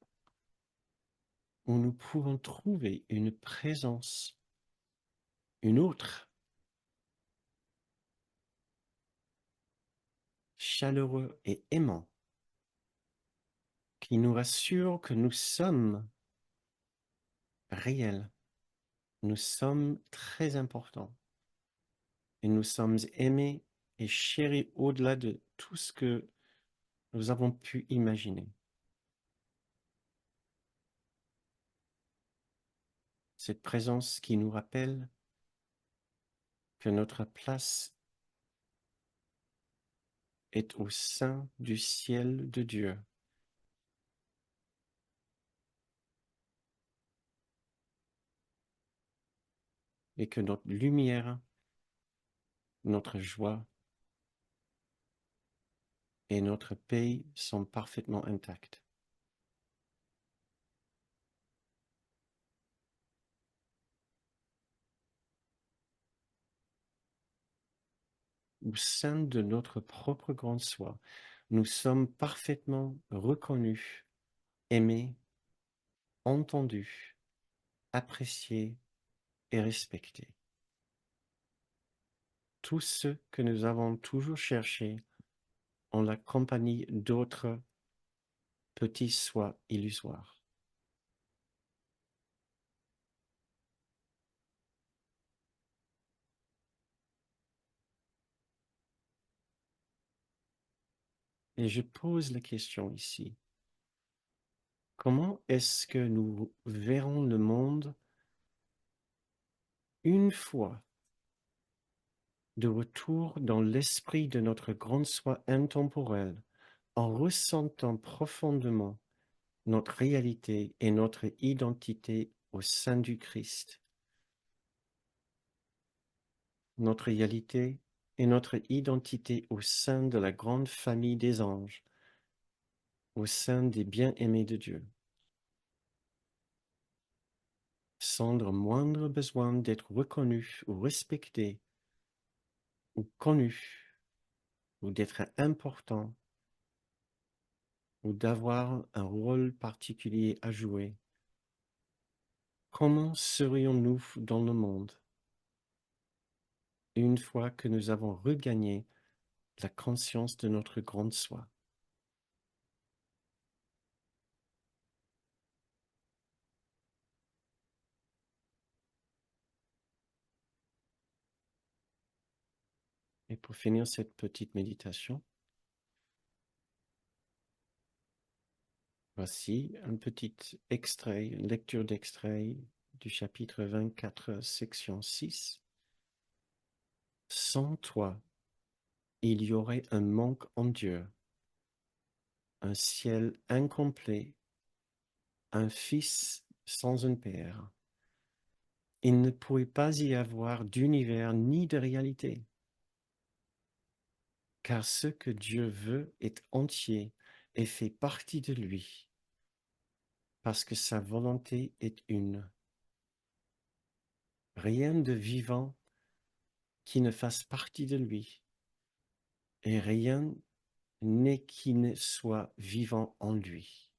où nous pouvons trouver une présence, une autre, chaleureux et aimant, qui nous rassure que nous sommes réels, nous sommes très importants et nous sommes aimés et chéris au-delà de tout ce que nous avons pu imaginer. Cette présence qui nous rappelle que notre place est au sein du ciel de Dieu. Et que notre lumière, notre joie et notre paix sont parfaitement intacts. Au sein de notre propre grande soi, nous sommes parfaitement reconnus, aimés, entendus, appréciés et respectés. Tout ce que nous avons toujours cherché en la compagnie d'autres petits soi illusoires. Et je pose la question ici. Comment est-ce que nous verrons le monde une fois de retour dans l'esprit de notre grande soi intemporelle, en ressentant profondément notre réalité et notre identité au sein du Christ? Notre réalité et notre identité au sein de la grande famille des anges, au sein des bien-aimés de Dieu, sans le moindre besoin d'être reconnu ou respecté ou connu ou d'être important ou d'avoir un rôle particulier à jouer. Comment serions-nous dans le monde une fois que nous avons regagné la conscience de notre grande soi? Et pour finir cette petite méditation, voici un petit extrait, une lecture d'extrait du chapitre 24, section 6. Sans toi, il y aurait un manque en Dieu, un ciel incomplet, un fils sans un père. Il ne pourrait pas y avoir d'univers ni de réalité, car ce que Dieu veut est entier et fait partie de lui, parce que sa volonté est une. Rien de vivant qui ne fasse partie de lui, et rien n'est qui ne soit vivant en lui.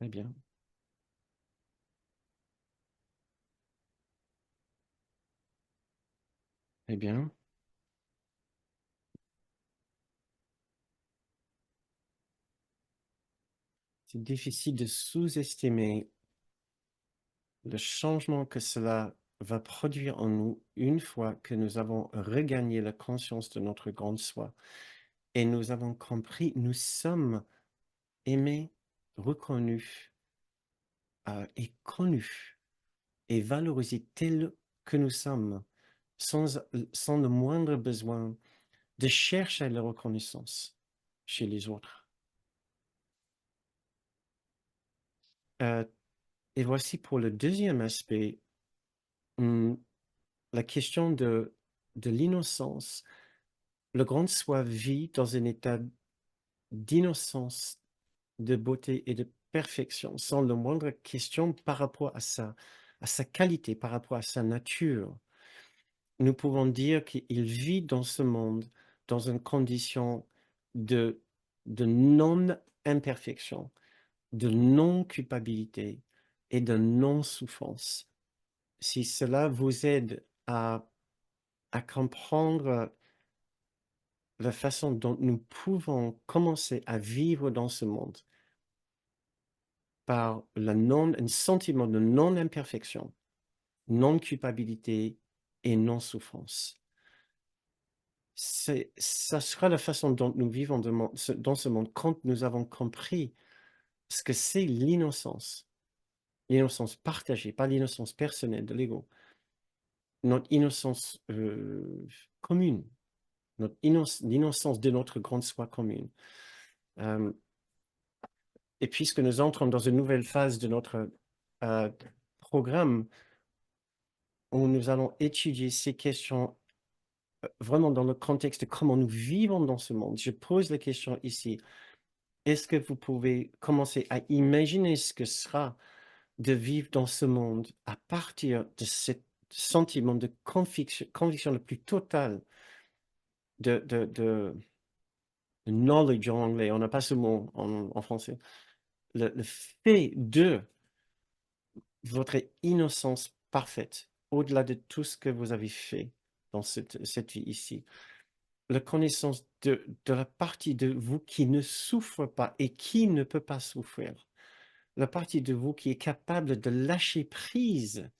Eh bien, eh bien, c'est difficile de sous-estimer le changement que cela va produire en nous une fois que nous avons regagné la conscience de notre grande soi et nous avons compris, nous sommes aimés, reconnus et connus et valorisés tels que nous sommes, sans le moindre besoin de chercher la reconnaissance chez les autres. Euh, et voici pour le deuxième aspect, la question de l'innocence. Le grand soi vit dans un état d'innocence, de beauté et de perfection, sans la moindre question par rapport à sa qualité, par rapport à sa nature. Nous pouvons dire qu'il vit dans ce monde dans une condition de, de non-imperfection, de non-culpabilité et de non-souffrance. Si cela vous aide à comprendre la façon dont nous pouvons commencer à vivre dans ce monde par un sentiment de non-imperfection, non-culpabilité et non-souffrance. Ça sera la façon dont nous vivons dans ce monde quand nous avons compris ce que c'est l'innocence partagée, pas l'innocence personnelle de l'ego, notre innocence commune, l'innocence de notre grande soi commune. Euh, et puisque nous entrons dans une nouvelle phase de notre euh, programme où nous allons étudier ces questions vraiment dans le contexte de comment nous vivons dans ce monde, je pose la question ici. Est-ce que vous pouvez commencer à imaginer ce que sera de vivre dans ce monde à partir de ce sentiment de conviction le plus total de knowledge en anglais, on n'a pas ce mot en français, le fait de votre innocence parfaite, au-delà de tout ce que vous avez fait dans cette vie ici. La connaissance de la partie de vous qui ne souffre pas et qui ne peut pas souffrir. La partie de vous qui est capable de lâcher prise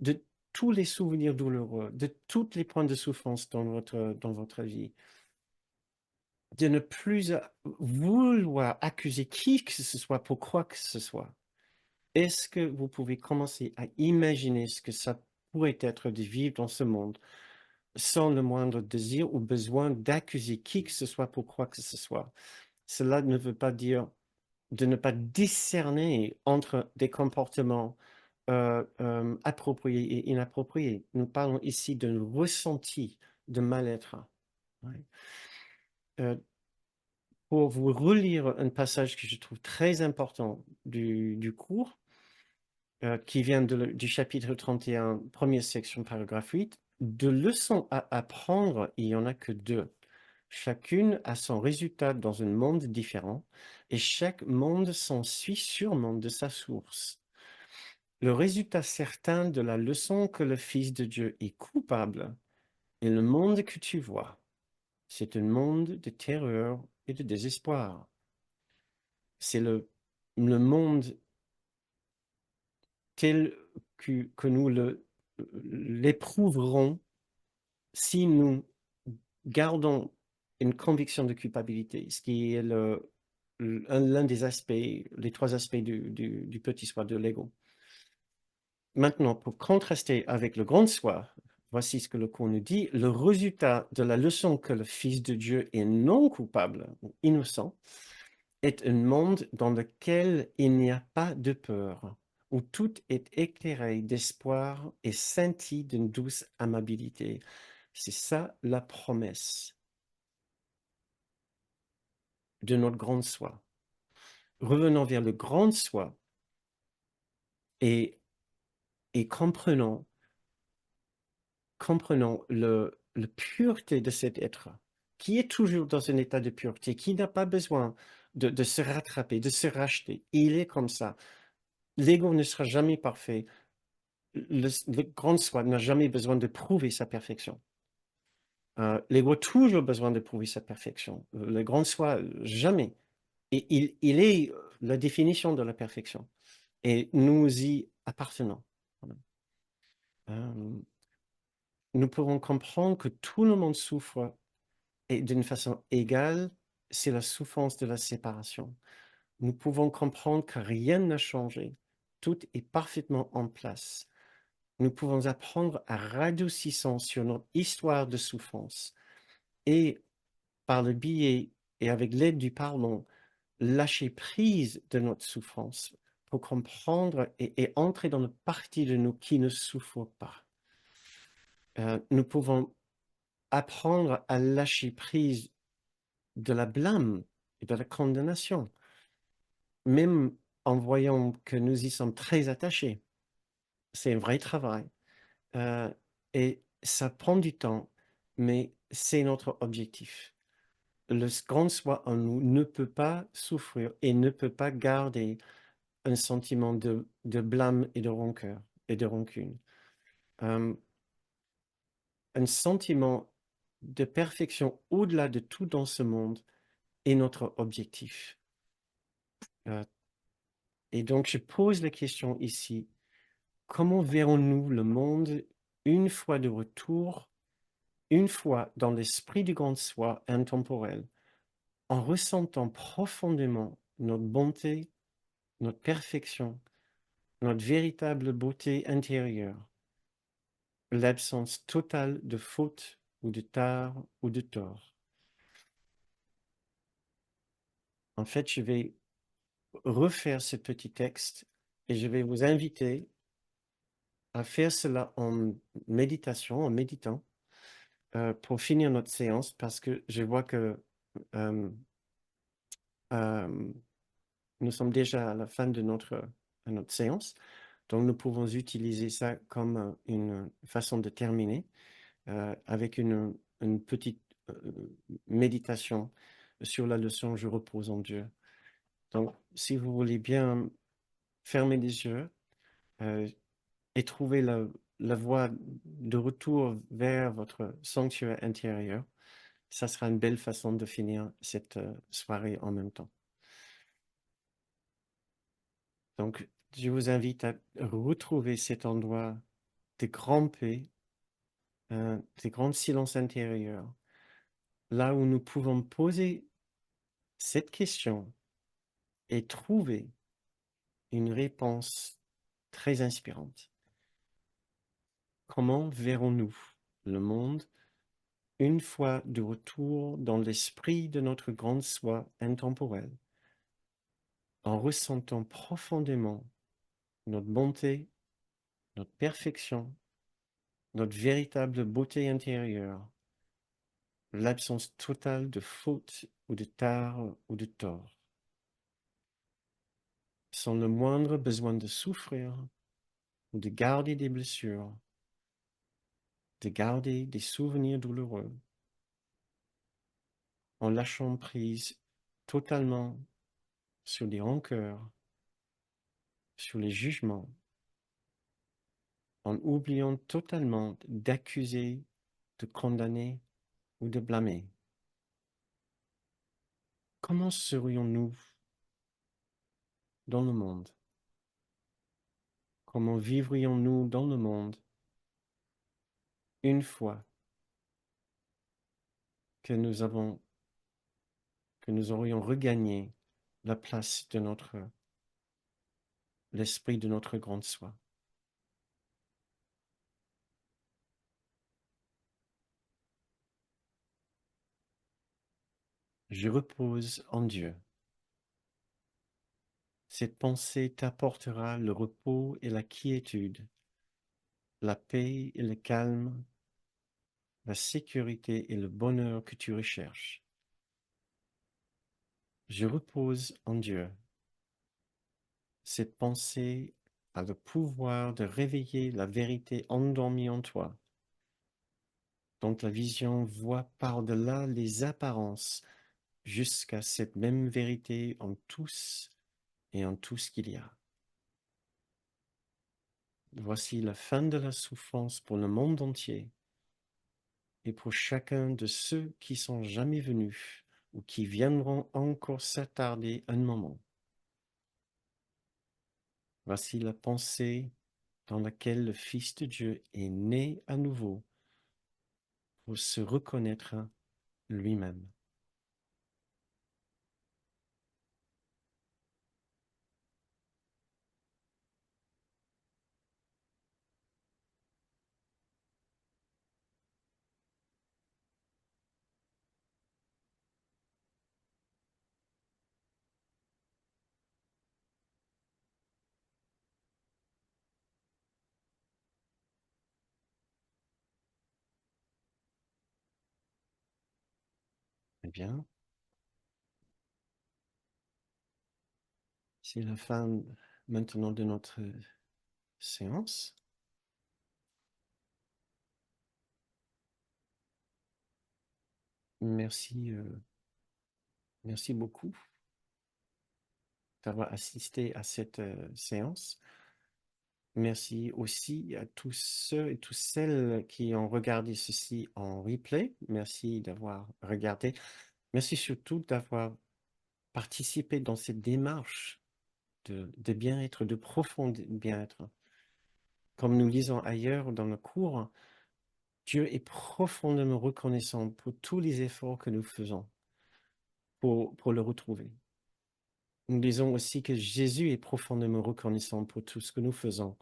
de tous les souvenirs douloureux, de tous les points de souffrance dans votre vie, de ne plus vouloir accuser qui que ce soit pour quoi que ce soit. Est-ce que vous pouvez commencer à imaginer ce que ça pourrait être de vivre dans ce monde sans le moindre désir ou besoin d'accuser qui que ce soit pour quoi que ce soit? Cela ne veut pas dire de ne pas discerner entre des comportements appropriés et inappropriés. Nous parlons ici d'un ressenti de mal-être. Ouais. Euh, pour vous relire un passage que je trouve très important du cours, qui vient du chapitre 31, première section, paragraphe 8, de leçons à apprendre, il n'y en a que deux. Chacune a son résultat dans un monde différent, et chaque monde s'ensuit sûrement de sa source. Le résultat certain de la leçon que le Fils de Dieu est coupable est le monde que tu vois. C'est un monde de terreur et de désespoir. C'est le monde tel que nous l'éprouverons si nous gardons une conviction de culpabilité, ce qui est l'un des aspects, les trois aspects du petit soi, de l'ego. Maintenant, pour contraster avec le grand soi, voici ce que le cours nous dit. Le résultat de la leçon que le Fils de Dieu est non coupable ou innocent est un monde dans lequel il n'y a pas de peur, où tout est éclairé d'espoir et scintille d'une douce amabilité. C'est ça la promesse de notre grand soi. Revenons vers le grand soi et, et comprenons la pureté de cet être, qui est toujours dans un état de pureté, qui n'a pas besoin de se rattraper, de se racheter. Il est comme ça. L'ego ne sera jamais parfait. Le grand soi n'a jamais besoin de prouver sa perfection. L'ego a toujours besoin de prouver sa perfection. Le grand soi, jamais. Et il est la définition de la perfection. Et nous y appartenons. Voilà. Euh, nous pouvons comprendre que tout le monde souffre et d'une façon égale, c'est la souffrance de la séparation. nous pouvons comprendre que rien n'a changé. Tout est parfaitement en place. Nous pouvons apprendre à radoucissant sur notre histoire de souffrance et par le biais et avec l'aide du pardon, lâcher prise de notre souffrance pour comprendre et entrer dans une partie de nous qui ne souffre pas. Nous pouvons apprendre à lâcher prise de la blâme et de la condamnation, même en voyant que nous y sommes très attachés. C'est un vrai travail. Euh, et ça prend du temps, mais c'est notre objectif. Le grand soi en nous ne peut pas souffrir et ne peut pas garder un sentiment de blâme et de rancœur et de rancune. Euh, un sentiment de perfection au-delà de tout dans ce monde est notre objectif. Euh, et donc, je pose la question ici, comment verrons-nous le monde une fois de retour, une fois dans l'esprit du grand soi intemporel, en ressentant profondément notre bonté, notre perfection, notre véritable beauté intérieure, l'absence totale de faute ou de tard ou de tort. En fait, je vais refaire ce petit texte et je vais vous inviter à faire cela en méditation, en méditant, pour finir notre séance parce que je vois que euh, euh, nous sommes déjà à la fin de notre séance. Donc, nous pouvons utiliser ça comme une façon de terminer avec une petite méditation sur la leçon Je repose en Dieu. Donc, si vous voulez bien fermer les yeux et trouver la voie de retour vers votre sanctuaire intérieur, ça sera une belle façon de finir cette soirée en même temps. Donc, je vous invite à retrouver cet endroit de grande paix, de grand silence intérieur, là où nous pouvons poser cette question et trouver une réponse très inspirante. Comment verrons-nous le monde une fois de retour dans l'esprit de notre grande soi intemporelle, en ressentant profondément notre bonté, notre perfection, notre véritable beauté intérieure, l'absence totale de faute ou de tard ou de tort, sans le moindre besoin de souffrir ou de garder des blessures, de garder des souvenirs douloureux, en lâchant prise totalement sur les rancœurs, sur les jugements, en oubliant totalement d'accuser, de condamner ou de blâmer. Comment serions-nous dans le monde? Comment vivrions-nous dans le monde une fois que que nous aurions regagné la place de l'esprit de notre grande soi? Je repose en Dieu. Cette pensée t'apportera le repos et la quiétude, la paix et le calme, la sécurité et le bonheur que tu recherches. Je repose en Dieu. Cette pensée a le pouvoir de réveiller la vérité endormie en toi, dont la vision voit par-delà les apparences jusqu'à cette même vérité en tous et en tout ce qu'il y a. Voici la fin de la souffrance pour le monde entier et pour chacun de ceux qui sont jamais venus ou qui viendront encore s'attarder un moment. Voici la pensée dans laquelle le Fils de Dieu est né à nouveau pour se reconnaître, hein, lui-même. bien. C'est la fin maintenant de notre séance. Merci, merci beaucoup d'avoir assisté à cette séance. Merci aussi à tous ceux et toutes celles qui ont regardé ceci en replay. Merci d'avoir regardé. Merci surtout d'avoir participé dans cette démarche de bien-être, de profond bien-être. Comme nous lisons ailleurs dans le cours, Dieu est profondément reconnaissant pour tous les efforts que nous faisons pour le retrouver. Nous lisons aussi que Jésus est profondément reconnaissant pour tout ce que nous faisons,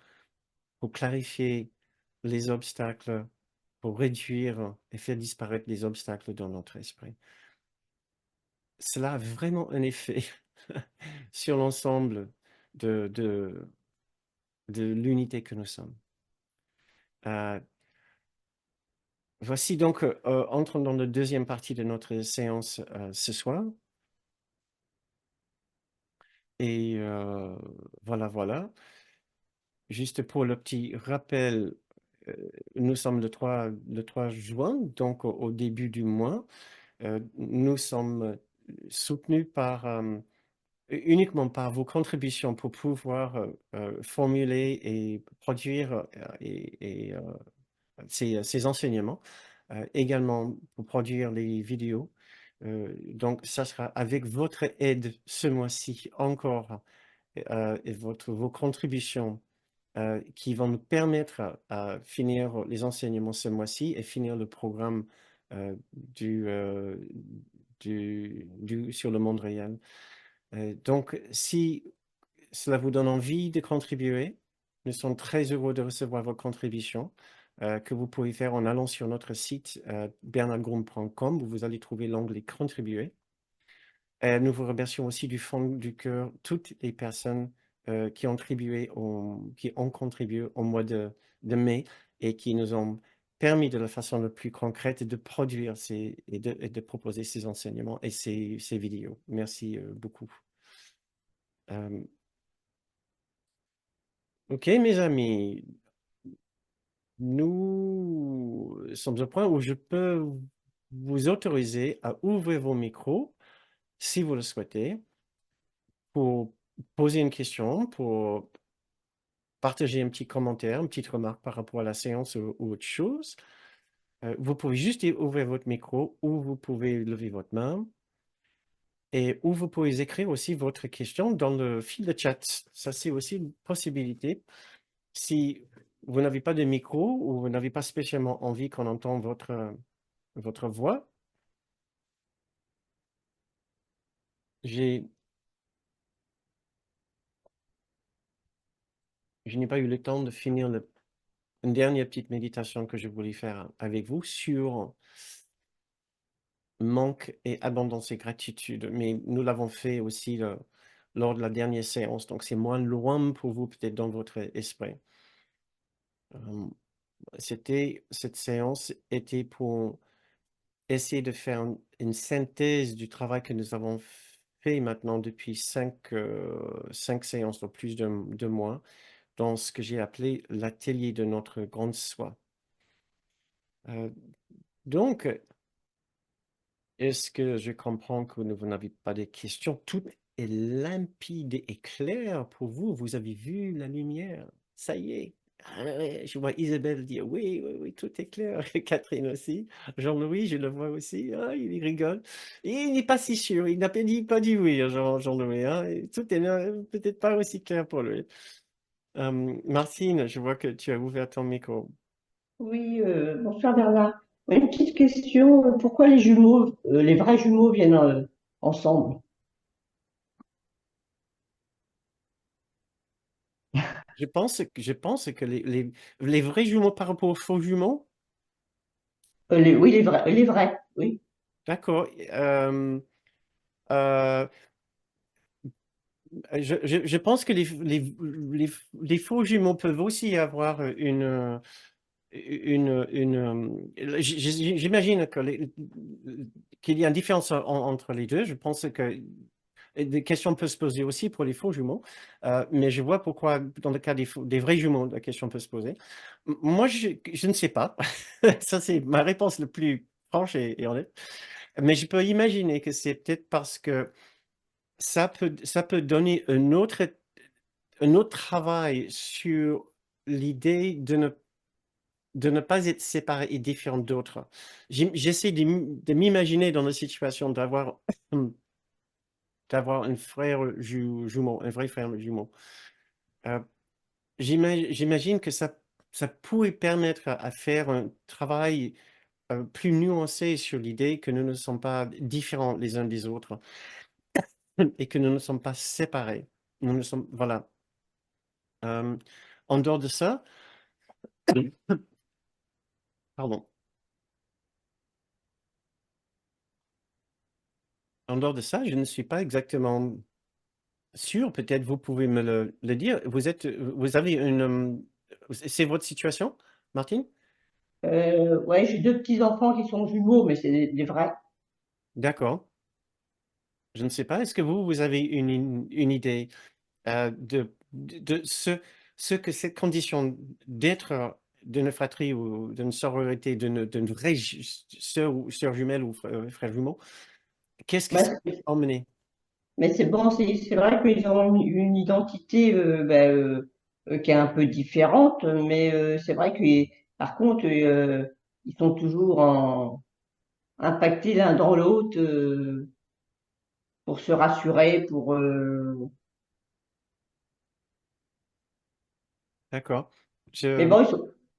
pour clarifier les obstacles, pour réduire et faire disparaître les obstacles dans notre esprit. Cela a vraiment un effet sur l'ensemble de l'unité que nous sommes. Voici donc, entrons dans la deuxième partie de notre séance ce soir. Et voilà. Juste pour le petit rappel, nous sommes le 3 juin, donc au début du mois. Nous sommes soutenus uniquement par vos contributions pour pouvoir formuler et produire ces enseignements, également pour produire les vidéos. Donc, ça sera avec votre aide ce mois-ci encore et vos contributions qui vont nous permettre à finir les enseignements ce mois-ci et finir le programme sur le monde réel. Donc, si cela vous donne envie de contribuer, nous sommes très heureux de recevoir vos contributions que vous pouvez faire en allant sur notre site bernardgroom.com où vous allez trouver l'onglet Contribuer. Nous vous remercions aussi du fond du cœur toutes les personnes qui ont contribué au mois de mai et qui nous ont permis de la façon la plus concrète de produire et de proposer ces enseignements et ces vidéos. Merci beaucoup. OK, mes amis, nous sommes au point où je peux vous autoriser à ouvrir vos micros, si vous le souhaitez, pour poser une question, pour partager un petit commentaire, une petite remarque par rapport à la séance ou autre chose. Vous pouvez juste ouvrir votre micro ou vous pouvez lever votre main ou vous pouvez écrire aussi votre question dans le fil de chat. Ça, c'est aussi une possibilité. Si vous n'avez pas de micro ou vous n'avez pas spécialement envie qu'on entende votre voix, je n'ai pas eu le temps de finir une dernière petite méditation que je voulais faire avec vous sur manque et abondance et gratitude. Mais nous l'avons fait aussi lors de la dernière séance, donc c'est moins loin pour vous peut-être dans votre esprit. Cette séance était pour essayer de faire une synthèse du travail que nous avons fait maintenant depuis cinq séances, donc plus de mois, dans ce que j'ai appelé l'atelier de notre grande soi. Donc, est-ce que je comprends que vous n'avez pas de questions? Tout est limpide et clair pour vous. Vous avez vu la lumière. Ça y est. Ah ouais, je vois Isabelle dire oui, tout est clair. Catherine aussi. Jean-Louis, je le vois aussi. Ah, il rigole. Et il n'est pas si sûr. Il n'a pas dit oui, Jean-Louis. Hein. Et tout est peut-être pas aussi clair pour lui. Martine, je vois que tu as ouvert ton micro. Oui, bonsoir Bernard. Oui, une petite question, pourquoi les jumeaux, les vrais jumeaux viennent ensemble? Je pense que les vrais jumeaux par rapport aux faux jumeaux, Oui, les vrais, oui. d'accord. Euh, je pense que les faux jumeaux peuvent aussi avoir j'imagine que qu'il y a une différence entre les deux. Je pense que des questions peuvent se poser aussi pour les faux jumeaux, mais je vois pourquoi, dans le cas des vrais jumeaux, la question peut se poser. Moi, je ne sais pas. Ça, c'est ma réponse la plus franche et honnête. Mais je peux imaginer que c'est peut-être parce que ça peut donner un autre travail sur l'idée de ne pas être séparé et différent d'autres. J'essaie de m'imaginer dans la situation d'avoir un frère jumeau, un vrai frère jumeau. Euh, J'imagine que ça pourrait permettre à faire un travail plus nuancé sur l'idée que nous ne sommes pas différents les uns des autres et que nous ne sommes pas séparés. Nous ne sommes, voilà. Euh, En dehors de ça, pardon, en dehors de ça, je ne suis pas exactement sûr. Peut-être vous pouvez me le dire. Vous avez c'est votre situation, Martine? Ouais, j'ai deux petits-enfants qui sont jumeaux, mais c'est des vrais. D'accord. Je ne sais pas. Est-ce que vous avez une idée de ce que cette condition d'être d'une fratrie ou d'une sororité, d'une vraie sœur ou sœur jumelle ou frère jumeau, qu'est-ce que Bah, ça peut emmener? mais c'est bon, c'est vrai qu'ils ont une identité qui est un peu différente, mais c'est vrai que par contre, ils sont toujours impactés l'un dans l'autre pour se rassurer, D'accord. mais Je, bon,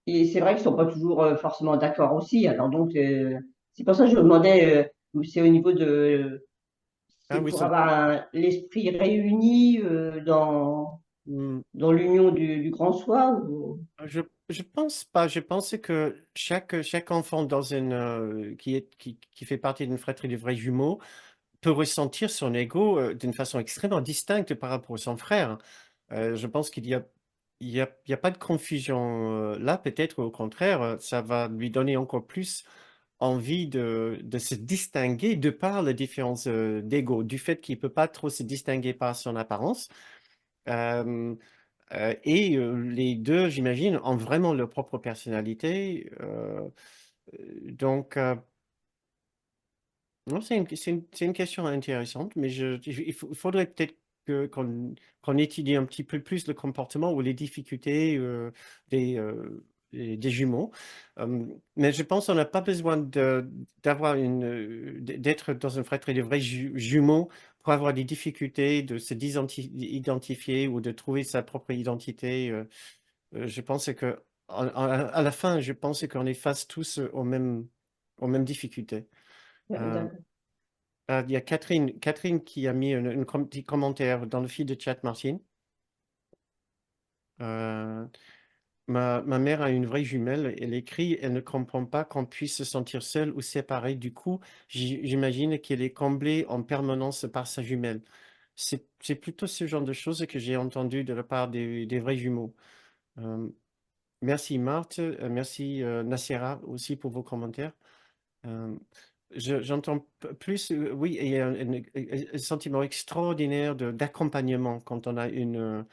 et c'est vrai qu'ils sont pas toujours forcément d'accord aussi. Alors donc, c'est pour ça que je me demandais, c'est au niveau de, ah c'est oui, pour avoir l'esprit réuni hmm, dans l'union du grand soi ou... je pense pas. Je pense que chaque enfant dans qui fait partie d'une fratrie de vrais jumeaux peut ressentir son ego d'une façon extrêmement distincte par rapport à son frère. Je pense il y a pas de confusion là, peut-être au contraire, ça va lui donner encore plus envie de se distinguer de par la différence d'ego, du fait qu'il peut pas trop se distinguer par son apparence. Euh, les deux, j'imagine, ont vraiment leur propre personnalité. Donc, non, c'est une question intéressante, mais il faudrait peut-être qu'on étudie un petit peu plus le comportement ou les difficultés des, euh, des jumeaux. Mais je pense qu'on n'a pas besoin d'avoir d'être dans une fratrie de vrais jumeaux pour avoir des difficultés de se identifier ou de trouver sa propre identité. Je pense que à la fin, je pense qu'on est face tous aux mêmes difficultés. Euh, D'accord. il y a Catherine qui a mis un petit commentaire dans le fil de chat, Martine. Euh, ma mère a une vraie jumelle. Elle écrit, elle ne comprend pas qu'on puisse se sentir seul ou séparé. Du coup, j'imagine qu'elle est comblée en permanence par sa jumelle. C'est plutôt ce genre de choses que j'ai entendu de la part des vrais jumeaux. Euh, Merci Marthe, merci Nassera aussi pour vos commentaires. Euh, j'entends plus, oui, il y a un sentiment extraordinaire d'accompagnement quand on a un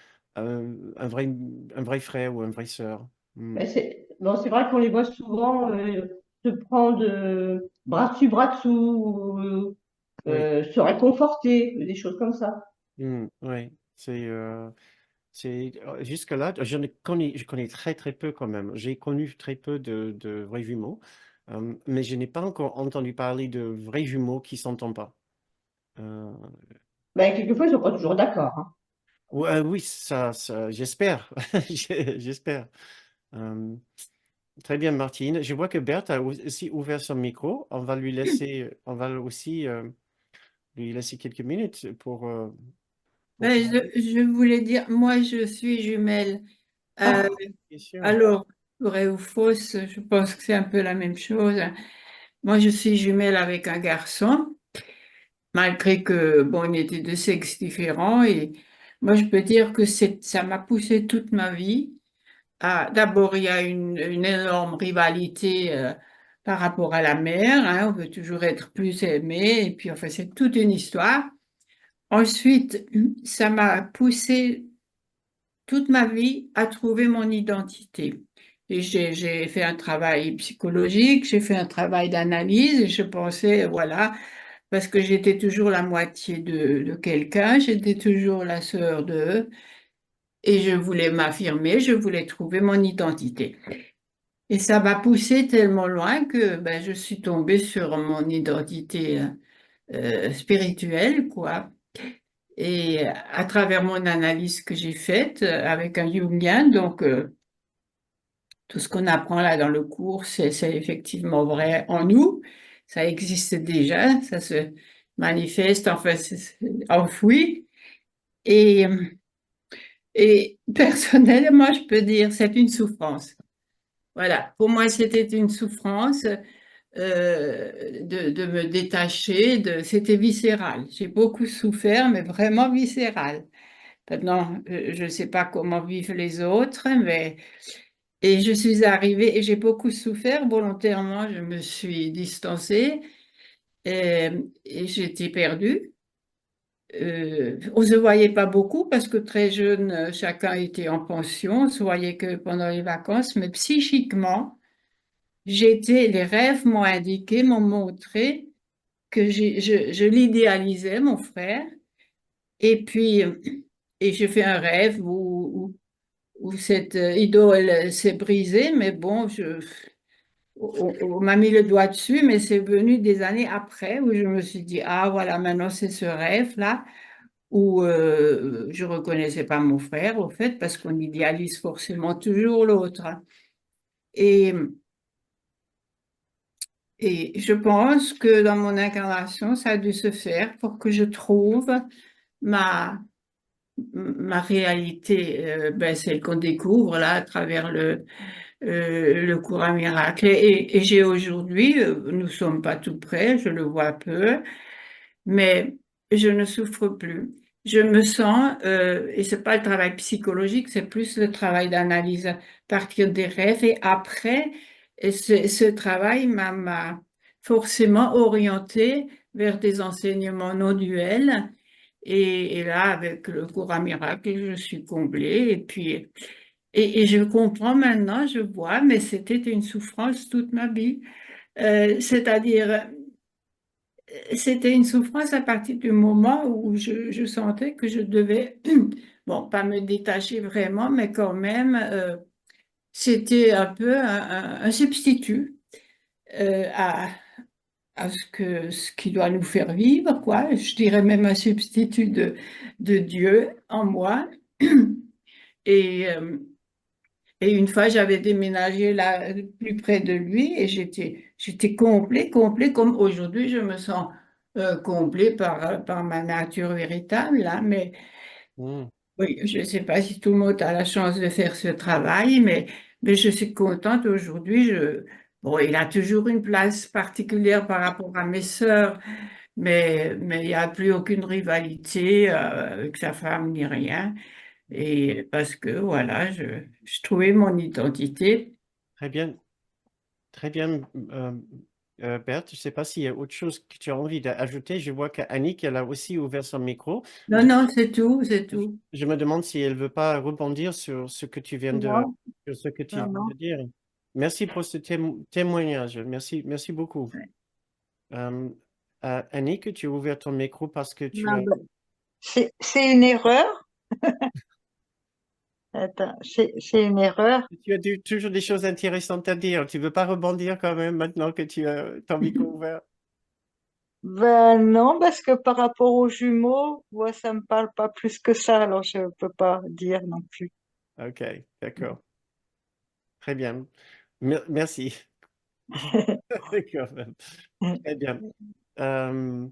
vrai frère ou une vraie sœur. Hmm. Mais c'est bon, c'est vrai qu'on les voit souvent se prendre bras dessus, bras dessous, Oui, se réconforter, des choses comme ça. oui, jusque-là, je connais très très peu quand même. J'ai connu très peu de vrais jumeaux, mais je n'ai pas encore entendu parler de vrais jumeaux qui s'entendent pas. Euh, Ben, quelquefois, ils sont pas toujours d'accord, hein. oui, j'espère. J'espère. Euh, Très bien, Martine. Je vois que Berthe a aussi ouvert son micro. On va aussi lui laisser quelques minutes pour Ben, parler. je voulais dire, moi je suis jumelle. Euh, Ah, bien sûr. alors, vrai ou fausse, je pense que c'est un peu la même chose. Moi je suis jumelle avec un garçon, malgré que, bon, on était de sexes différents. Et moi je peux dire que ça m'a poussée toute ma vie. d'abord, il y a une énorme rivalité par rapport à la mère, hein, on veut toujours être plus aimé, et puis enfin, c'est toute une histoire. Ensuite, ça m'a poussé toute ma vie à trouver mon identité. Et j'ai fait un travail psychologique, j'ai fait un travail d'analyse, et je pensais, voilà, parce que j'étais toujours la moitié de quelqu'un, j'étais toujours la sœur de, et je voulais m'affirmer, je voulais trouver mon identité. Et ça m'a poussé tellement loin que ben, je suis tombée sur mon identité spirituelle, quoi. Et à travers mon analyse que j'ai faite avec un Jungien, donc tout ce qu'on apprend là dans le cours, c'est effectivement vrai en nous. Ça existe déjà, ça se manifeste, enfin, c'est enfoui. Et, et personnellement, je peux dire, c'est une souffrance. Voilà, pour moi, c'était une souffrance de me détacher, c'était viscéral. J'ai beaucoup souffert, mais vraiment viscéral. Maintenant, je ne sais pas comment vivent les autres, mais et je suis arrivée et j'ai beaucoup souffert volontairement. Je me suis distancée et, et j'étais perdue. On se voyait pas beaucoup parce que très jeune, chacun était en pension. On se voyait que pendant les vacances, mais psychiquement, les rêves m'ont indiqué, m'ont montré que je l'idéalisais, mon frère. Et puis, et j'ai fait un rêve où cette idole s'est brisée, mais bon, on m'a mis le doigt dessus, mais c'est venu des années après où je me suis dit, ah voilà, maintenant c'est ce rêve-là où je reconnaissais pas mon frère, au fait, parce qu'on idéalise forcément toujours l'autre. Et, et je pense que dans mon incarnation, ça a dû se faire pour que je trouve ma, ma réalité, ben, celle qu'on découvre là à travers le cours à miracle. Et j'ai aujourd'hui, nous sommes pas tout près, je le vois peu, mais je ne souffre plus. Je me sens, et c'est pas le travail psychologique, c'est plus le travail d'analyse à partir des rêves. Et après, et ce travail m'a forcément orienté vers des enseignements non duels. Et là, avec le cours à miracle, je suis comblée. Et puis, et je comprends maintenant, je vois, mais c'était une souffrance toute ma vie. C'est-à-dire, c'était une souffrance à partir du moment où je sentais que je devais, bon, pas me détacher vraiment, mais quand même, c'était un peu un substitut à ce qui doit nous faire vivre, quoi. Je dirais même un substitut de Dieu en moi. Et, et une fois, j'avais déménagé là, plus près de lui et j'étais complet, comme aujourd'hui, je me sens complet par ma nature véritable, là. Mais Hmm. oui, je ne sais pas si tout le monde a la chance de faire ce travail, mais je suis contente aujourd'hui. Bon, il a toujours une place particulière par rapport à mes sœurs, mais il n'y a plus aucune rivalité avec sa femme ni rien. Et parce que voilà, je trouvais mon identité. Très bien, très bien, Berthe. Je ne sais pas s'il y a autre chose que tu as envie d'ajouter. Je vois qu'Annick, elle a aussi ouvert son micro. Non, non, c'est tout, c'est Je tout. je me demande si elle veut pas rebondir sur ce que tu viens Non, sur ce que tu non, viens non. de dire. Merci pour ce témoignage. Merci, merci beaucoup. Euh, Annick, tu as ouvert ton micro parce que tu Non, as, ben, c'est une erreur. Attends, c'est une erreur. tu as toujours des choses intéressantes à dire. Tu veux pas rebondir quand même maintenant que tu as ton micro ouvert? Ben non, parce que par rapport aux jumeaux, moi, ça me parle pas plus que ça, alors je peux pas dire non plus. Ok, d'accord. Très bien. Merci. Quand même. Très bien. Euh,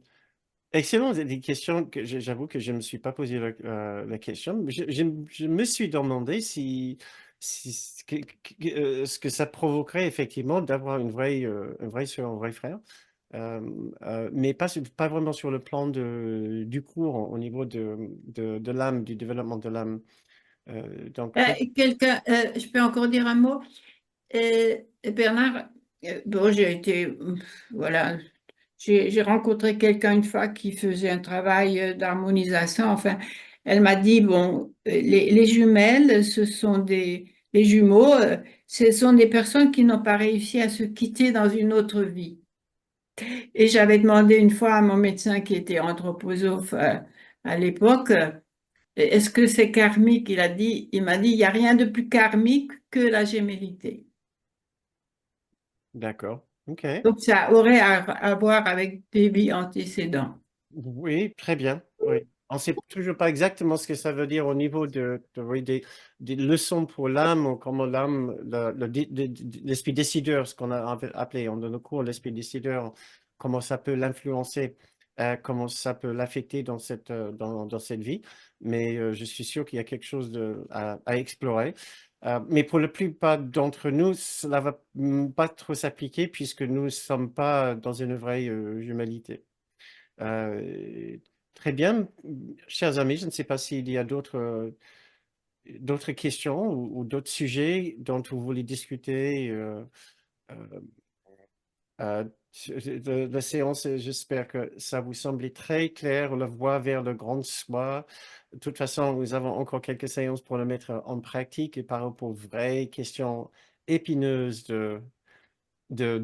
Excellent, c'est des questions que j'avoue que je ne me suis pas posé la question. Mais je me suis demandé ce que ça provoquerait effectivement d'avoir une vraie soeur, un vrai frère. Euh, mais pas vraiment sur le plan du cours au niveau de l'âme, du développement de l'âme. Donc, Quelqu'un, je peux encore dire un mot? Bernard, bon, voilà, j'ai rencontré quelqu'un une fois qui faisait un travail d'harmonisation. Enfin, elle m'a dit, bon, les jumelles, les jumeaux, ce sont des personnes qui n'ont pas réussi à se quitter dans une autre vie. Et j'avais demandé une fois à mon médecin qui était anthroposophe à l'époque, est-ce que c'est karmique? Il m'a dit, il n'y a rien de plus karmique que la gémellité. d'accord. OK. Donc, ça aurait à voir avec des vies antécédentes. Oui, très bien. Oui. On ne sait toujours pas exactement ce que ça veut dire au niveau oui, des leçons pour l'âme, ou comment l'âme, l'esprit décideur, ce qu'on a appelé dans nos cours l'esprit décideur, comment ça peut l'influencer, comment ça peut l'affecter dans cette vie. Mais je suis sûr qu'il y a quelque chose à explorer. Mais pour la plupart d'entre nous, cela va pas trop s'appliquer puisque nous ne sommes pas dans une vraie humanité. Euh, Très bien, chers amis, je ne sais pas s'il y a d'autres questions ou d'autres sujets dont vous voulez discuter. Euh, euh, la séance, j'espère que ça vous semblait très clair, la voie vers le grand soi. De toute façon, nous avons encore quelques séances pour le mettre en pratique et par rapport aux vraies questions épineuses de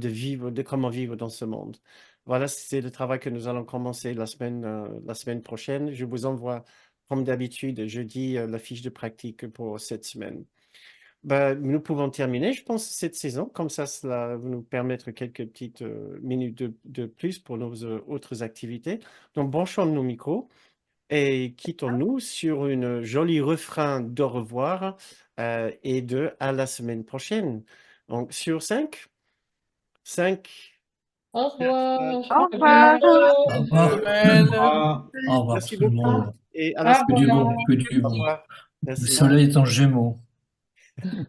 vivre, de comment vivre dans ce monde. Voilà, c'est le travail que nous allons commencer la semaine prochaine. Je vous envoie, comme d'habitude, jeudi, la fiche de pratique pour cette semaine. Ben, nous pouvons terminer, je pense, cette saison. Comme ça, cela va nous permettre quelques petites minutes de plus pour nos autres activités. Donc, branchons nos micros et quittons-nous sur une jolie refrain d'au revoir et de à la semaine prochaine. Donc, sur 5. 5. Au revoir. Au revoir. Au revoir. Semaine. Au revoir Merci tout le beaucoup monde. et à la Au semaine Que du prochaine. bon, revoir. que du Au bon. revoir. Le Merci. soleil est en Gémeaux.